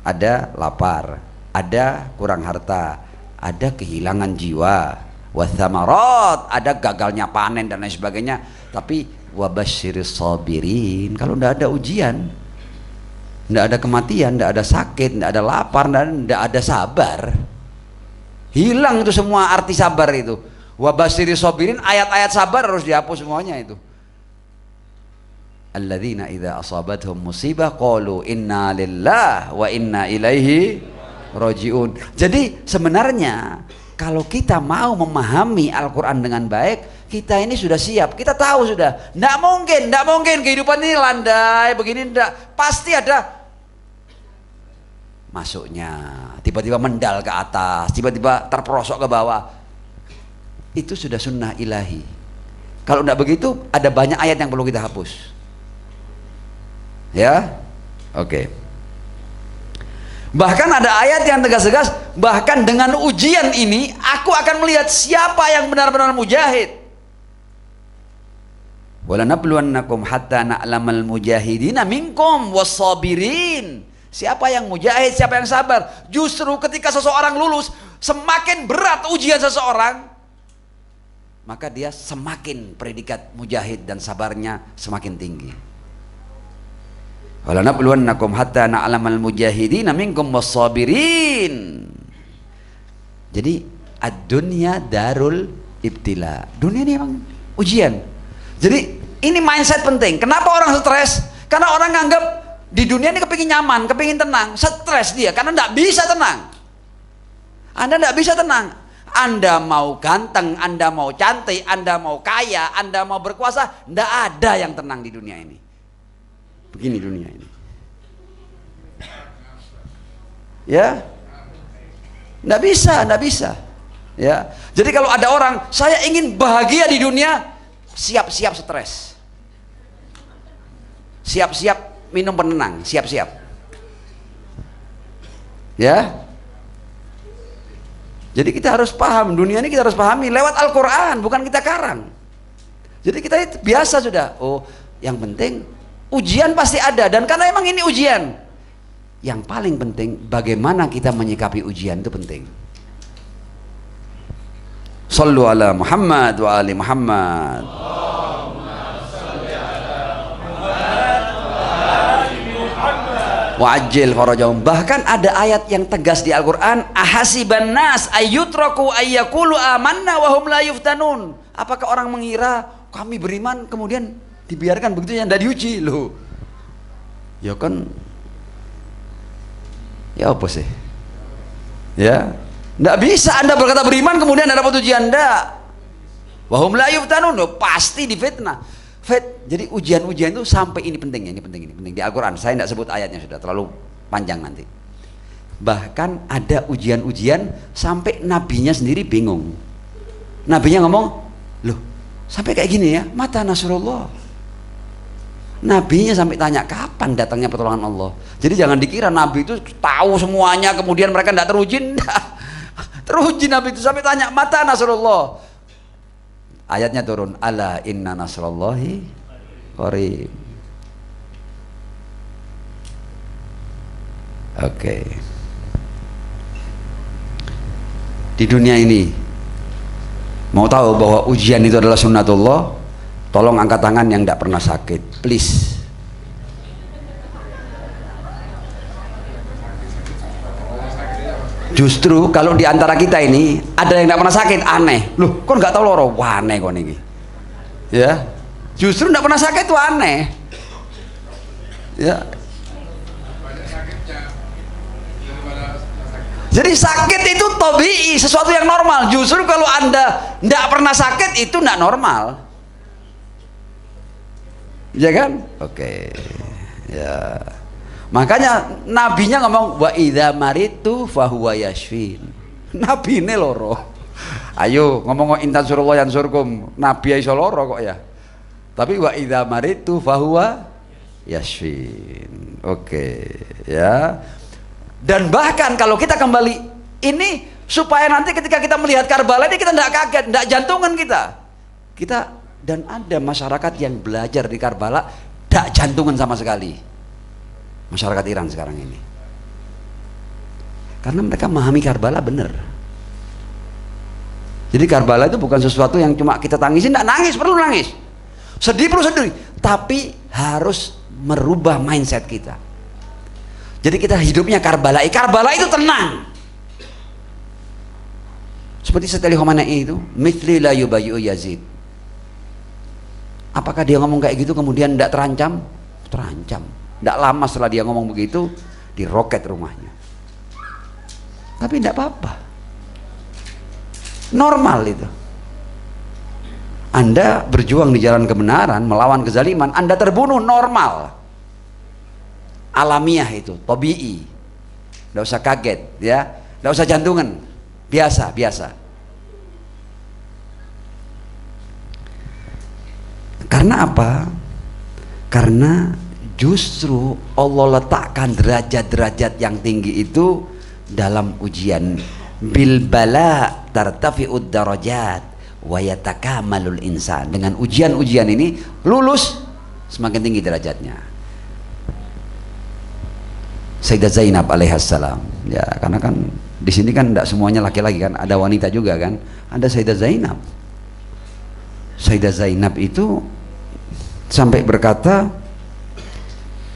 ada lapar, ada kurang harta, ada kehilangan jiwa, wathamarat, ada gagalnya panen dan lain sebagainya. Tapi wabasyiris sabirin, kalau tidak ada ujian, tidak ada kematian, tidak ada sakit, tidak ada lapar, tidak ada sabar, hilang itu semua arti sabar itu. Wabasyiris sabirin, ayat-ayat sabar harus dihapus semuanya itu. Alladzina idza asabathum musibah qalu inna lillahi wa inna ilaihi rajiun. Jadi sebenarnya kalau kita mau memahami Al-Quran dengan baik, kita ini sudah siap, kita tahu sudah, tidak mungkin kehidupan ini landai begini, tidak, pasti ada masuknya, tiba-tiba mendal ke atas, tiba-tiba terperosok ke bawah. Itu sudah sunnah ilahi. Kalau tidak begitu, ada banyak ayat yang perlu kita hapus. Ya, oke. Bahkan ada ayat yang tegas-tegas, bahkan dengan ujian ini aku akan melihat siapa yang benar-benar mujahid. Wala nabluwannakum hatta na'lamal mujahidina minkum wassabirin. Siapa yang mujahid, siapa yang sabar. Justru ketika seseorang lulus, semakin berat ujian seseorang, maka dia semakin predikat mujahid dan sabarnya semakin tinggi. Wala nabluwannakum hatta na'lamal mujahidina minkum wassabirin. Jadi ad-dunya darul ibtila. Dunia ini memang ujian. Jadi ini mindset penting. Kenapa orang stres? Karena orang nganggap di dunia ini kepingin nyaman, kepingin tenang, stres dia karena tidak bisa tenang. Anda tidak bisa tenang. Anda mau ganteng, Anda mau cantik, Anda mau kaya, Anda mau berkuasa, tidak ada yang tenang di dunia ini. Begini dunia ini. Ya, tidak bisa. Ya, jadi kalau ada orang, saya ingin bahagia di dunia, siap-siap stres, siap-siap minum penenang, siap-siap. Ya. Jadi kita harus paham, dunia ini kita harus pahami lewat Al-Quran, bukan kita karang. Jadi kita biasa sudah, oh yang penting ujian pasti ada, dan karena emang ini ujian, yang paling penting bagaimana kita menyikapi ujian itu penting. Sallu ala Muhammad wa ali Muhammad. Wa ajil farajahum. Bahkan ada ayat yang tegas di Al-Quran, ahasiban nas ayyutraku ayyakulu amanna wa hum la yuftanun. Apakah orang mengira kami beriman kemudian dibiarkan begitu yang tidak diuji loh? Ya kan, ya apa sih? Ya, tidak bisa Anda berkata beriman kemudian Anda dapat ujian, tidak. Wahum la yuftanun, pasti difitnah. Jadi ujian-ujian itu sampai ini penting di Al-Quran. Saya tidak sebut ayatnya, sudah terlalu panjang nanti. Bahkan ada ujian-ujian sampai nabinya sendiri bingung. Nabinya ngomong, loh sampai kayak gini ya, mata nasrullah. Nabinya sampai tanya kapan datangnya pertolongan Allah. Jadi jangan dikira Nabi itu tahu semuanya kemudian mereka tidak teruji. Teruji Nabi itu sampai tanya mata nasrullah. Ayatnya turun, ala inna nasrullahi qarib. Oke. di dunia ini mau tahu bahwa ujian itu adalah sunnatullah, tolong angkat tangan yang tidak pernah sakit, please. Justru kalau di antara kita ini ada yang tidak pernah sakit, aneh. Loh, kok nggak tahu loro? Wah, aneh kok nih. Ya, justru tidak pernah sakit itu aneh. Ya. Jadi sakit itu tabii, sesuatu yang normal. Justru kalau Anda tidak pernah sakit itu tidak normal. Ya kan? Oke. Ya. Makanya nabinya ngomong wa idza maritu fahuwa yashfin. Nabi ini loro. Ayo ngomong intan surullah yansurkum. Nabi iso loro kok ya. Tapi wa idza maritu fahuwa yashfin. Oke, ya. Dan bahkan kalau kita kembali ini supaya nanti ketika kita melihat Karbala ini kita tidak kaget, tidak jantungan kita dan ada masyarakat yang belajar di Karbala tidak jantungan sama sekali, masyarakat Iran sekarang ini, karena mereka memahami Karbala benar. Jadi Karbala itu bukan sesuatu yang cuma kita tangisin, tidak nangis, perlu nangis, sedih perlu sedih, tapi harus merubah mindset kita. Jadi kita hidupnya Karbala itu tenang. Seperti Sayyidina Khomeini itu, mithli la yubayyu Yazid. Apakah dia ngomong kayak gitu kemudian tidak terancam? Terancam. Tidak lama setelah dia ngomong begitu, diroket rumahnya. Tapi tidak apa-apa. Normal itu. Anda berjuang di jalan kebenaran, melawan kezaliman, Anda terbunuh, normal. Alamiah itu, tabii, tidak usah kaget, ya, tidak usah jantungan, biasa. Karena apa? Karena justru Allah letakkan derajat-derajat yang tinggi itu dalam ujian. Bil bala tartafi'ud darajat wa yatakamalul insan. Dengan ujian-ujian ini lulus semakin tinggi derajatnya. Sayyidah Zainab alaihissalam, ya, karena kan di sini kan tidak semuanya laki-laki kan, ada wanita juga kan, ada Sayyidah Zainab. Sayyidah Zainab itu sampai berkata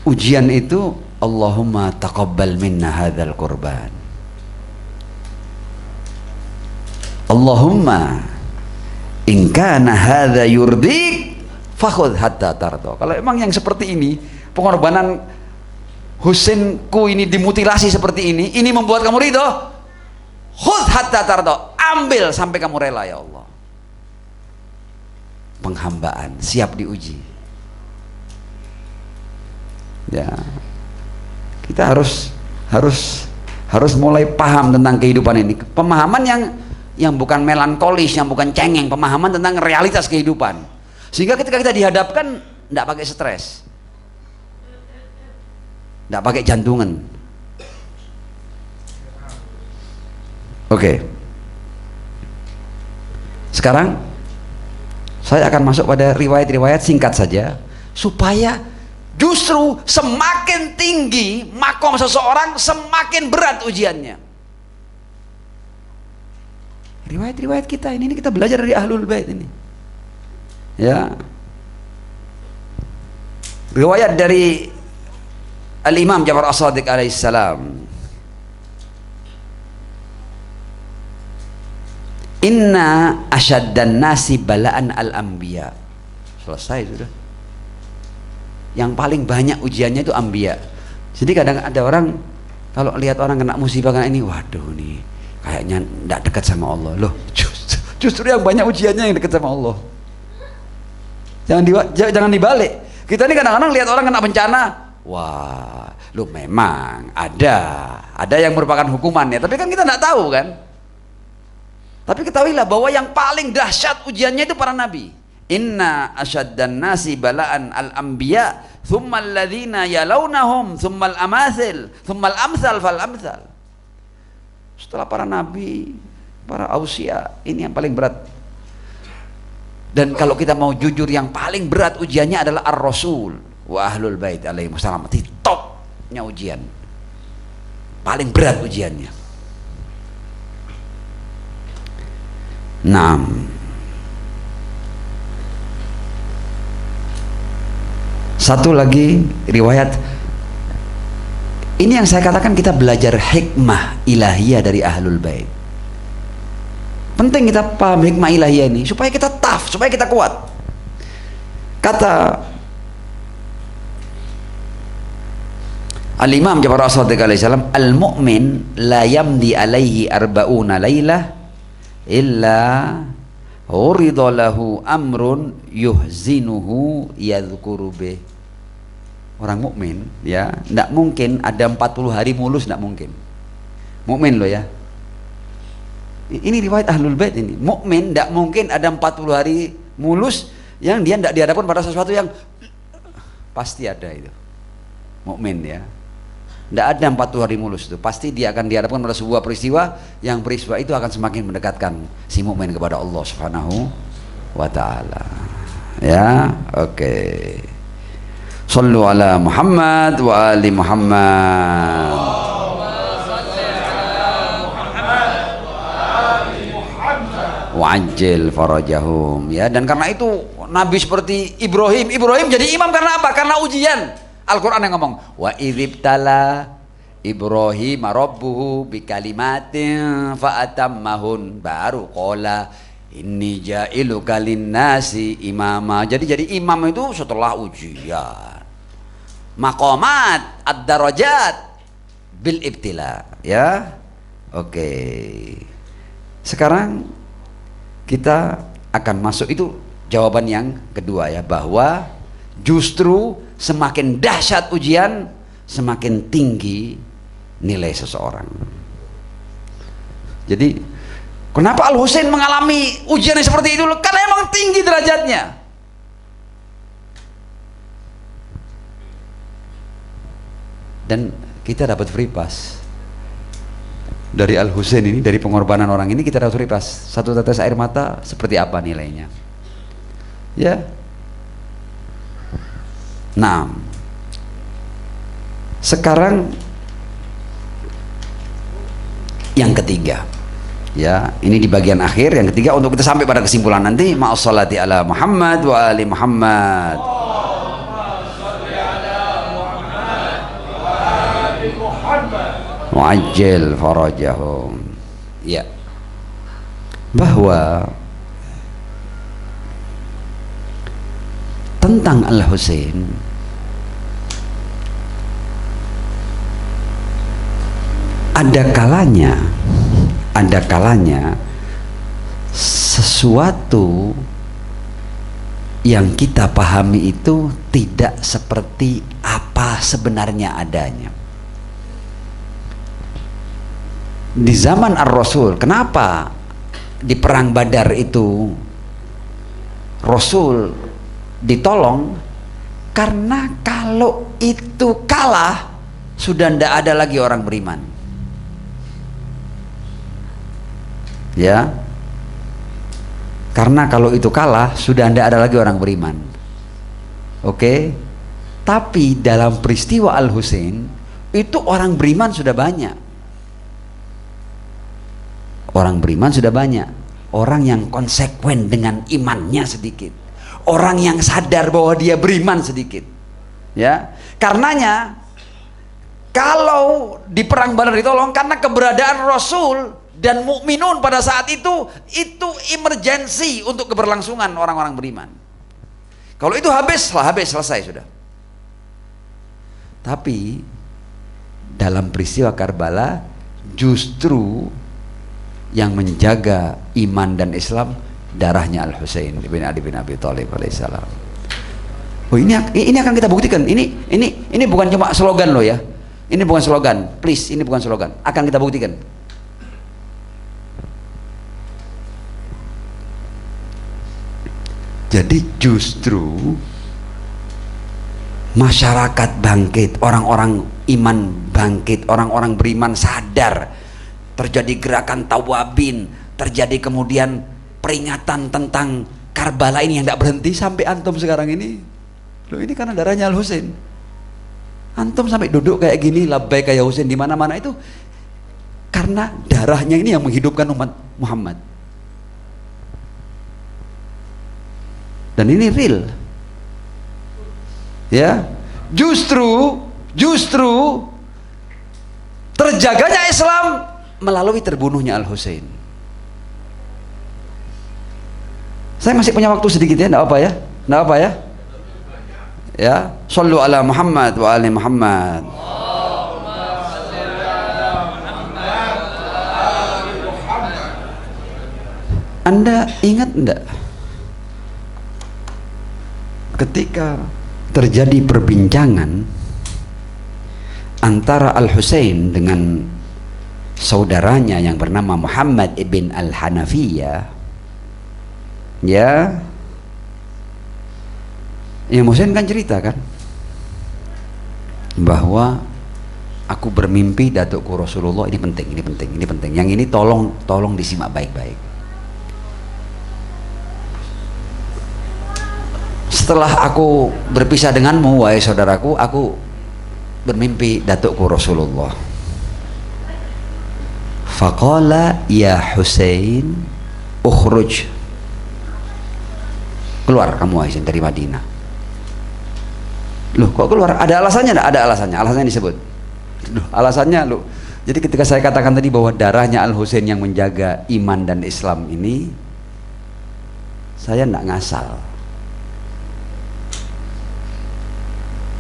ujian itu, Allahumma taqabbal minna hadzal qurban, Allahumma in kana hadza yurdik fakhudh hatta tardo. Kalau emang yang seperti ini, pengorbanan Husainku ini dimutilasi seperti ini membuat kamu ridho, khudh hatta tardo, ambil sampai kamu rela ya Allah. Penghambaan, siap diuji. Ya, kita harus mulai paham tentang kehidupan ini. Pemahaman yang bukan melankolis, yang bukan cengeng, pemahaman tentang realitas kehidupan. Sehingga ketika kita dihadapkan tidak pakai stres, tidak pakai jantungan. Oke. Sekarang saya akan masuk pada riwayat-riwayat singkat saja, supaya justru semakin tinggi makom seseorang semakin berat ujiannya. Riwayat-riwayat kita ini kita belajar dari Ahlul Bait ini. Ya. Riwayat dari Al-Imam Ja'far As-Shadiq alaihissalam, inna asyaddan nasi bala'an al-anbiya. Selesai sudah. Yang paling banyak ujiannya itu anbiya. Jadi kadang ada orang kalau lihat orang kena musibah kena ini, waduh nih kayaknya tidak dekat sama Allah. Loh, justru yang banyak ujiannya yang dekat sama Allah. Jangan dibalik. Kita ini kadang-kadang lihat orang kena bencana, wah, lu memang ada yang merupakan hukumannya, tapi kan kita tidak tahu kan. Tapi ketahuilah bahwa yang paling dahsyat ujiannya itu para nabi. Inna asyaddan nasi bala'an al-anbiya, thumma alladhina yalawnahum, thumma al-amathil, thumma al-amthal fal-amthal. Setelah para nabi, para ausia, ini yang paling berat. Dan kalau kita mau jujur, yang paling berat ujiannya adalah ar-rasul wa ahlul bait alaihi wassalam. Di topnya ujian, paling berat ujiannya. Naam. Satu lagi riwayat. Ini yang saya katakan, kita belajar hikmah ilahiyah dari ahlul bait. Penting kita paham hikmah ilahiyah ini supaya kita tough, supaya kita kuat. Kata Al-Imam Ja'far as-Shadiq alaihi salam, al-mu'min la yamdi alaihi arba'una lailah illa urida lahu amrun yuhzinuhu yadhkuru bih. Orang mukmin ya, tidak mungkin ada 40 hari mulus, tidak mungkin. Mukmin loh ya. Ini riwayat ahlul bait ini. Mukmin tidak mungkin ada 40 hari mulus yang dia tidak dihadapkan pada sesuatu yang pasti ada itu. Mukmin ya. Tidak ada 40 hari mulus itu. Pasti dia akan dihadapkan pada sebuah peristiwa yang peristiwa itu akan semakin mendekatkan si mukmin kepada Allah Subhanahu wa taala. Ya, oke. Sallu ala Muhammad wa ali Muhammad. Wa'ajjil farajahum. Ya, dan karena itu nabi seperti Ibrahim jadi imam karena apa? Karena ujian. Al-Qur'an yang ngomong, wa idzibtala Ibrahim rabbuhu bikalimatin fa'atammahun, baru qala inni ja'iluka linnasi imama. Jadi imam itu setelah ujian. Maqamat ad-darajat bil ibtila, ya. Oke. Sekarang kita akan masuk, itu jawaban yang kedua ya, bahwa justru semakin dahsyat ujian, semakin tinggi nilai seseorang. Jadi kenapa Al-Husain mengalami ujian yang seperti itu? Karena emang tinggi derajatnya. Dan kita dapat free pass dari Al-Husain ini, dari pengorbanan orang ini kita dapat free pass. Satu tetes air mata seperti apa nilainya? Ya. Nah, sekarang yang ketiga. Ya, ini di bagian akhir yang ketiga untuk kita sampai pada kesimpulan nanti. Ma'assalati ala Muhammad wa ali Muhammad. Wa'ajjil farajahum. Ya, bahwa tentang Al-Husain ada kalanya sesuatu yang kita pahami itu tidak seperti apa sebenarnya adanya. Di zaman Ar-Rasul, kenapa di perang Badar itu Rasul ditolong? Karena kalau itu kalah sudah tidak ada lagi orang beriman. Ya, karena kalau itu kalah sudah tidak ada lagi orang beriman. Oke, tapi dalam peristiwa Al-Husain itu orang beriman sudah banyak. Orang beriman sudah banyak. Orang yang konsekuen dengan imannya sedikit. Orang yang sadar bahwa dia beriman sedikit. Ya, karenanya kalau di perang Badar ditolong karena keberadaan Rasul dan mukminun pada saat itu emergensi untuk keberlangsungan orang-orang beriman. Kalau itu habis selesai sudah. Tapi dalam peristiwa Karbala justru yang menjaga iman dan Islam darahnya Al-Husain bin Ali bin Abi Thalib alaihissalam. Oh, ini akan kita buktikan. Ini bukan cuma slogan loh ya. Ini bukan slogan, please, ini bukan slogan. Akan kita buktikan. Jadi justru masyarakat bangkit, orang-orang iman bangkit, orang-orang beriman sadar. Terjadi gerakan tawabin, terjadi kemudian peringatan tentang Karbala ini yang tidak berhenti sampai antum sekarang ini. Loh, ini karena darahnya Al-Husain. Antum sampai duduk kayak gini, labbaik ya Husain di mana-mana itu karena darahnya ini yang menghidupkan umat Muhammad. Dan ini real. Ya, justru terjaganya Islam melalui terbunuhnya Al-Husain. Saya masih punya waktu sedikit ya, enggak apa ya? Enggak apa ya? Ya, shallu ala Muhammad wa ali Muhammad. Anda ingat enggak ketika terjadi perbincangan antara Al-Husain dengan saudaranya yang bernama Muhammad ibn Al-Hanafiyah, ya, Imam Husain kan cerita kan bahwa aku bermimpi datukku Rasulullah, ini penting, yang ini tolong disimak baik-baik. Setelah aku berpisah denganmu wahai saudaraku, aku bermimpi datukku Rasulullah. Faqala ya Husain ukhruj, keluar kamu Husain dari Madinah. Loh kok keluar? Ada alasannya enggak? Ada alasannya. Alasannya disebut. Loh, alasannya loh. Jadi ketika saya katakan tadi bahwa darahnya Al-Husain yang menjaga iman dan Islam ini, saya enggak ngasal.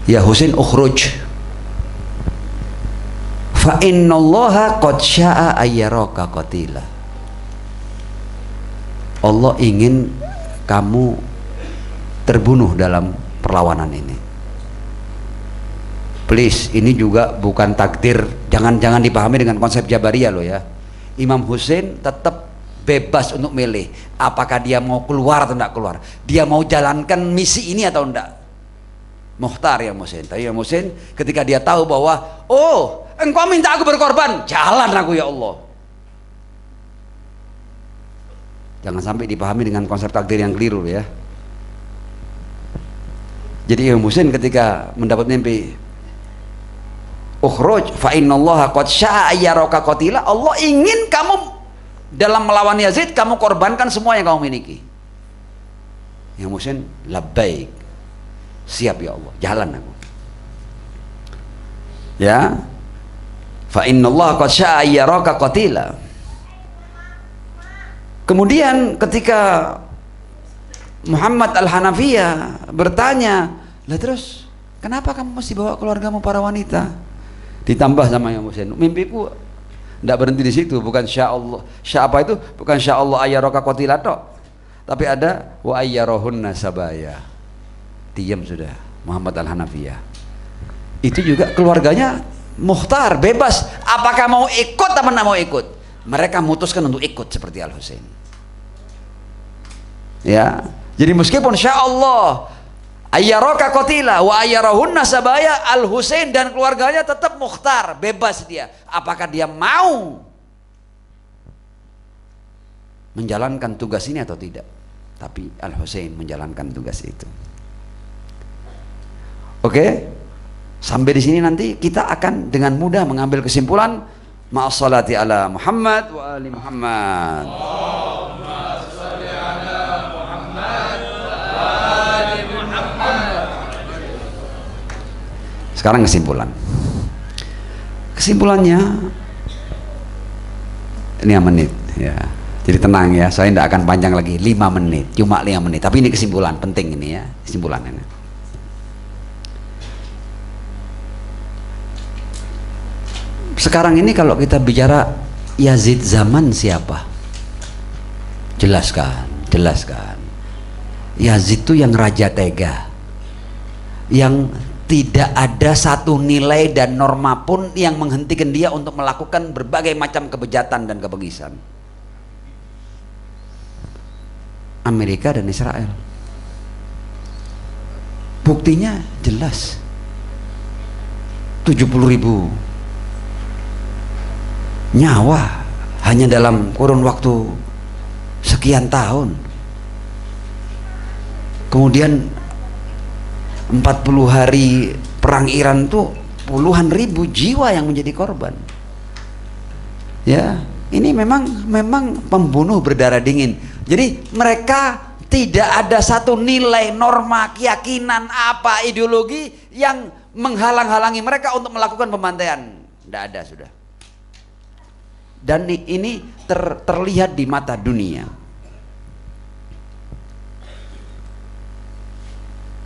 Ya Husain ukhruj fa innallaha qad syaa ayyaraka qatila. Allah ingin kamu terbunuh dalam perlawanan ini. Please, ini juga bukan takdir, jangan dipahami dengan konsep Jabariyah loh ya. Imam Husain tetap bebas untuk milih apakah dia mau keluar atau tidak keluar, dia mau jalankan misi ini atau tidak. Mukhtar ya Husain. Tapi ya Husain ketika dia tahu bahwa oh engkau minta aku berkorban, jalan aku ya Allah. Jangan sampai dipahami dengan konsep takdir yang keliru ya. Jadi Imam Husain ketika mendapat mimpi ukhruj fa innallaha qad syaa ayyaraka qatila, Allah ingin kamu dalam melawan Yazid kamu korbankan semua yang kamu miliki. Imam Husain labbaik, siap ya Allah, jalan aku. Ya, fa innallaha qad syaa ayyaraka qatila. Kemudian ketika Muhammad Al-Hanafiyah bertanya, lah terus kenapa kamu mesti bawa keluargamu para wanita? Ditambah sama Imam Husain, mimpiku tidak berhenti di situ, bukan sya Allah, sya apa itu? Bukan sya Allah ayyaraka qatila tok, tapi ada wa ayyarahunna sabaya. Diam sudah Muhammad Al-Hanafiyah. Itu juga keluarganya mukhtar, bebas. Apakah mau ikut atau tidak mau ikut? Mereka memutuskan untuk ikut seperti Al-Husain. Ya, jadi meskipun sya Allah ayyaraka qatila wa ayyarahunna sabaya, Al-Husain dan keluarganya tetap mukhtar, bebas dia. Apakah dia mau menjalankan tugas ini atau tidak? Tapi Al-Husain menjalankan tugas itu. Oke, sampai di sini nanti kita akan dengan mudah mengambil kesimpulan. Ma'as salati ala Muhammad wa ali Muhammad. Allahumma shalli ala Muhammad wa ali Muhammad. Sekarang kesimpulan. Kesimpulannya ini 5 menit ya. Jadi tenang ya, saya tidak akan panjang lagi, 5 menit, cuma 5 menit. Tapi ini kesimpulan penting ini ya, kesimpulannya. Sekarang ini kalau kita bicara Yazid zaman siapa? Jelaskan. Yazid itu yang raja tega, yang tidak ada satu nilai dan norma pun yang menghentikan dia untuk melakukan berbagai macam kebejatan dan kebegisan. Amerika dan Israel, buktinya jelas. 70.000 nyawa hanya dalam kurun waktu sekian tahun. Kemudian 40 hari perang Iran tuh puluhan ribu jiwa yang menjadi korban. Ya, ini memang pembunuh berdarah dingin. Jadi mereka Tidak ada satu nilai, norma, keyakinan, apa, ideologi yang menghalang-halangi mereka untuk melakukan pembantaian. Tidak ada sudah. Dan ini terlihat di mata dunia.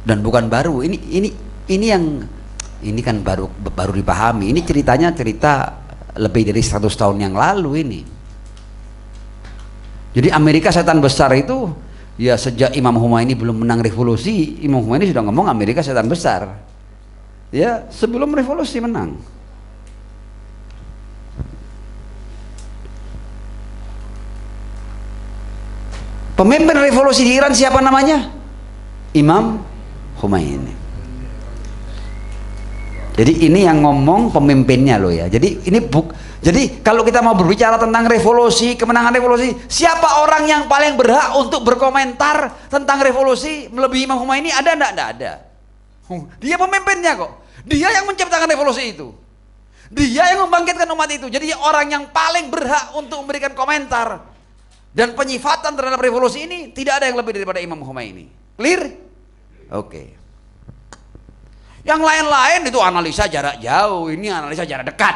Dan bukan baru. Ini yang ini kan baru dipahami. Ini ceritanya cerita lebih dari 100 tahun yang lalu ini. Jadi Amerika setan besar itu ya sejak Imam Khomeini belum menang revolusi, Imam Khomeini sudah ngomong Amerika setan besar. Ya, sebelum revolusi menang. Pemimpin revolusi di Iran siapa namanya? Imam Khomeini. Jadi ini yang ngomong pemimpinnya loh ya. Jadi ini jadi kalau kita mau berbicara tentang revolusi, kemenangan revolusi, siapa orang yang paling berhak untuk berkomentar tentang revolusi melebihi Imam Khomeini? Ada enggak? Enggak ada. Dia pemimpinnya kok. Dia yang menciptakan revolusi itu. Dia yang membangkitkan umat itu. Jadi orang yang paling berhak untuk memberikan komentar dan penyifatan terhadap revolusi ini tidak ada yang lebih daripada Imam Khomeini. Clear? Oke. Yang lain-lain itu analisa jarak jauh, ini analisa jarak dekat.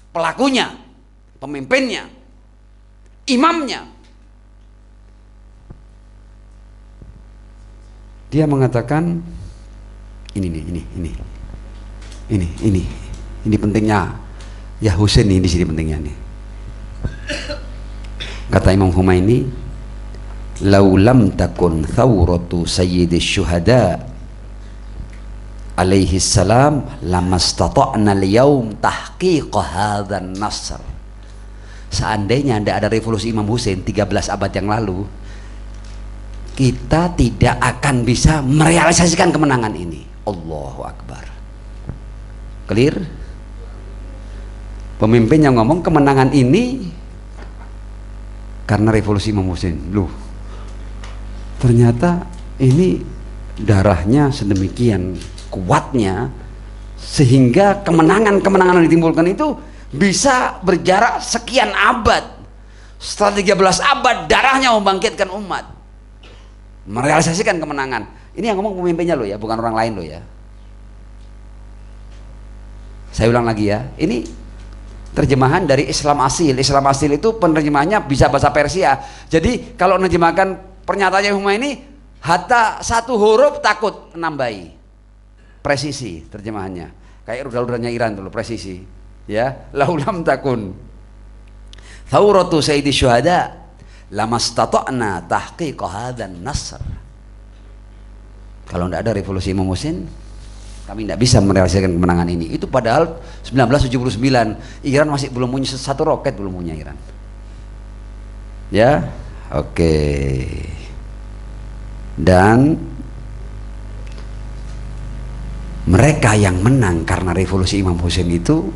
Pelakunya, pemimpinnya, imamnya. Dia mengatakan ini pentingnya ya Husain ini di sini pentingnya nih. Kata Imam Khomeini, "Lau lam takun thawratu sayyidis syuhada alaihi salam lamastata'na al-yawm tahqiq hadzal nasr." Seandainya tidak ada revolusi Imam Husain 13 abad yang lalu, kita tidak akan bisa merealisasikan kemenangan ini. Allahu Akbar. Clear? Pemimpin yang ngomong kemenangan ini karena revolusi Imam Husain. Loh, ternyata ini darahnya sedemikian kuatnya sehingga kemenangan-kemenangan yang ditimbulkan itu bisa berjarak sekian abad. Setelah 13 abad darahnya membangkitkan umat, merealisasikan kemenangan. Ini yang ngomong pemimpinnya loh ya, bukan orang lain loh ya. Saya ulang lagi ya, ini terjemahan dari Islam Asil. Islam Asil itu penerjemahnya bisa bahasa Persia. Jadi kalau menerjemahkan pernyataannya ini, hatta satu huruf takut nambahi. Presisi terjemahannya. Kayak rudal-rudalnya Iran dulu, presisi. Ya, laulam takun thawratu sayyidi syuhada lamastata'na tahqiq hadzal nasr. Kalau tidak ada revolusi Imam Husain, kami tidak bisa merealisasikan kemenangan ini. Itu padahal 1979 Iran masih belum punya satu roket, belum punya Iran. Ya, oke. Dan mereka yang menang karena revolusi Imam Husain itu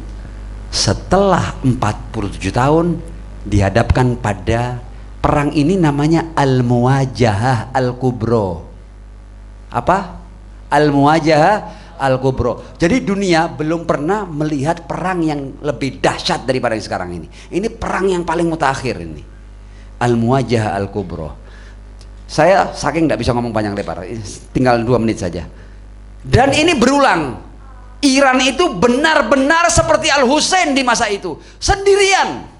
setelah 47 tahun dihadapkan pada perang ini, namanya Al-Muwajahah Al-Kubro. Apa? Al-Muwajahah Al-Kubro. Jadi dunia belum pernah melihat perang yang lebih dahsyat daripada yang sekarang ini. Ini perang yang paling mutakhir ini. Al-Muwajahah Al-Kubro. Saya saking tidak bisa ngomong panjang lebar, tinggal 2 menit saja. Dan ini berulang. Iran itu benar-benar seperti Al-Husain di masa itu, sendirian.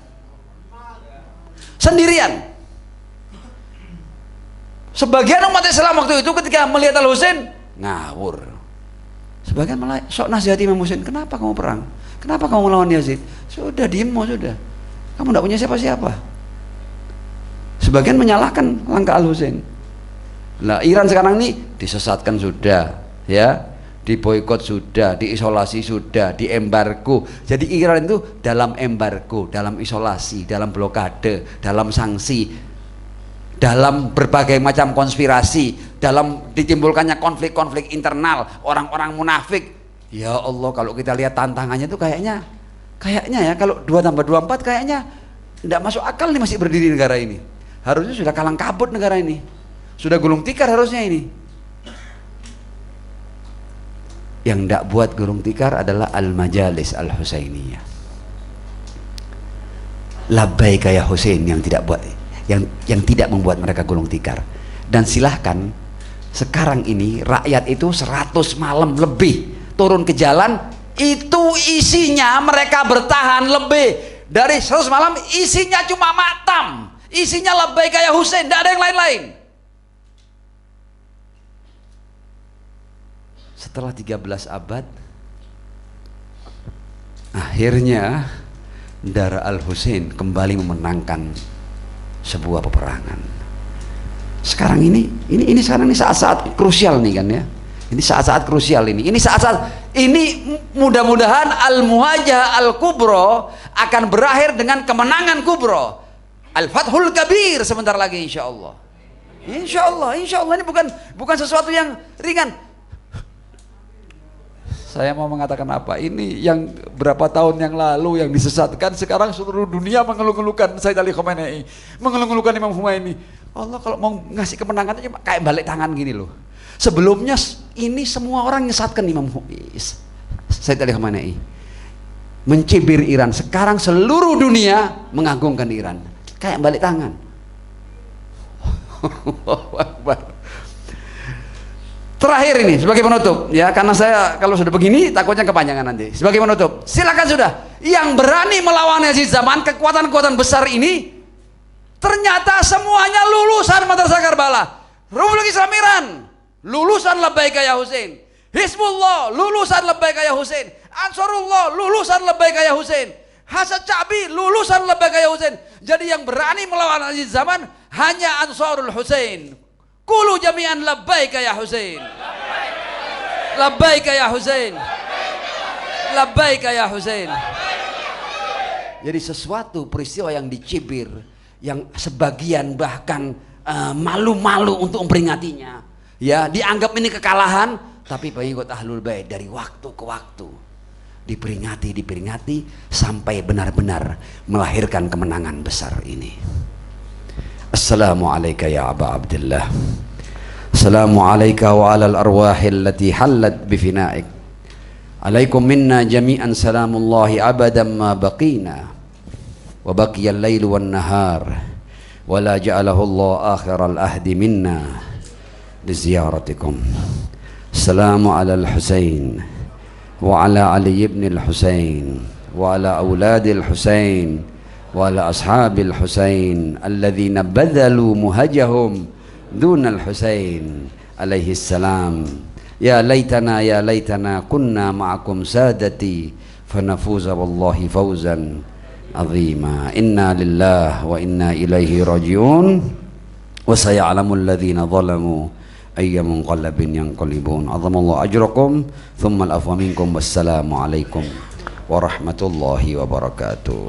Sebagian umat Islam waktu itu ketika melihat Al-Husain ngawur. Sebagian malah sok nasihati Imam Husain, kenapa kamu perang? Kenapa kamu melawan Yazid? Sudah diem, sudah. Kamu tidak punya siapa-siapa. Sebagian menyalahkan langkah Al-Husain. Nah, Iran sekarang ini disesatkan sudah, ya. Diboikot sudah, diisolasi sudah, diembargo. Jadi Iran itu dalam embargo, dalam isolasi, dalam blokade, dalam sanksi, dalam berbagai macam konspirasi, dalam ditimbulkannya konflik-konflik internal, orang-orang munafik. Ya Allah, kalau kita lihat tantangannya itu kayaknya ya kalau 2 tambah 2 4 kayaknya tidak masuk akal nih masih berdiri negara ini. Harusnya sudah kalang kabut negara ini, sudah gulung tikar harusnya ini. Yang tidak buat gulung tikar adalah Al-Majalis Al-Husainiyah. Labbaika ya Husain yang tidak buat, yang tidak membuat mereka gulung tikar. Dan silahkan sekarang ini rakyat itu 100 malam lebih turun ke jalan, itu isinya mereka bertahan lebih dari 100 malam, isinya cuma maktam, isinya labbaik ya Husain, tidak ada yang lain-lain. Setelah 13 abad, akhirnya darah Al-Husain kembali memenangkan sebuah peperangan. Sekarang ini sekarang ini saat-saat krusial nih kan ya. Ini saat-saat krusial ini. Ini saat-saat ini mudah-mudahan Al-Muwajahah Al-Kubra akan berakhir dengan kemenangan kubra. Al-Fathul Kabir sebentar lagi insyaallah. Insyaallah ini bukan sesuatu yang ringan. Saya mau mengatakan apa? Ini yang berapa tahun yang lalu yang disesatkan, sekarang seluruh dunia mengeluh-elukan Sayyid Ali Khamenei, mengeluh-elukan Imam Khomeini. Allah kalau mau ngasih kemenangan aja kayak balik tangan gini loh. Sebelumnya ini semua orang nyesatkan Imam Sayyid Ali Khamenei, mencibir Iran. Sekarang seluruh dunia mengagungkan Iran, kayak balik tangan. Terakhir ini sebagai penutup ya, karena saya kalau sudah begini takutnya kepanjangan nanti. Sebagai penutup, silakan sudah yang berani melawan Yazid zaman, kekuatan-kekuatan besar ini ternyata semuanya lulusan Madrasah Karbala. Republik Islam Iran lulusan labbaik ya Husain, Hizbullah lulusan labbaik ya Husain, Ansarullah lulusan labbaik ya Husain, Hasan Sya'bi lulusan labbaik ya Husain. Jadi yang berani melawan Yazid zaman hanya Ansarul Husain. Qulu jami'an labbaika ya Husain, labbaika ya Husain, labbaika ya Husain. Jadi sesuatu peristiwa yang dicibir, yang sebagian bahkan malu-malu untuk memperingatinya ya, dianggap ini kekalahan, tapi pengikut Ahlul Bait dari waktu ke waktu diperingati sampai benar-benar melahirkan kemenangan besar ini. Assalamualaikum ya Aba Abdullah. Assalamualaikum wa alal arwahi allati hallat bifina'ik. Alaikum minna jami'an salamullahi abadan ma baqina wa baqiya al-lailu wan nahar wa la ja'alahu Allah akhiral ahdi minna li ziyaratikum. Assalamu ala al-Husain wa ala Ali ibn al-Husain wa ala awladi al-Husain وعلى أصحاب الحسين الذين بذلوا مهجهم دون الحسين عليه السلام. يا ليتنا كنا معكم سادتي فنفوز والله فوزا عظيما. إنا لله وإنا إليه راجعون وسيعلم الذين ظلموا أي منقلب ينقلبون. عظم الله أجركم ثم العفو منكم والسلام عليكم ورحمة الله وبركاته.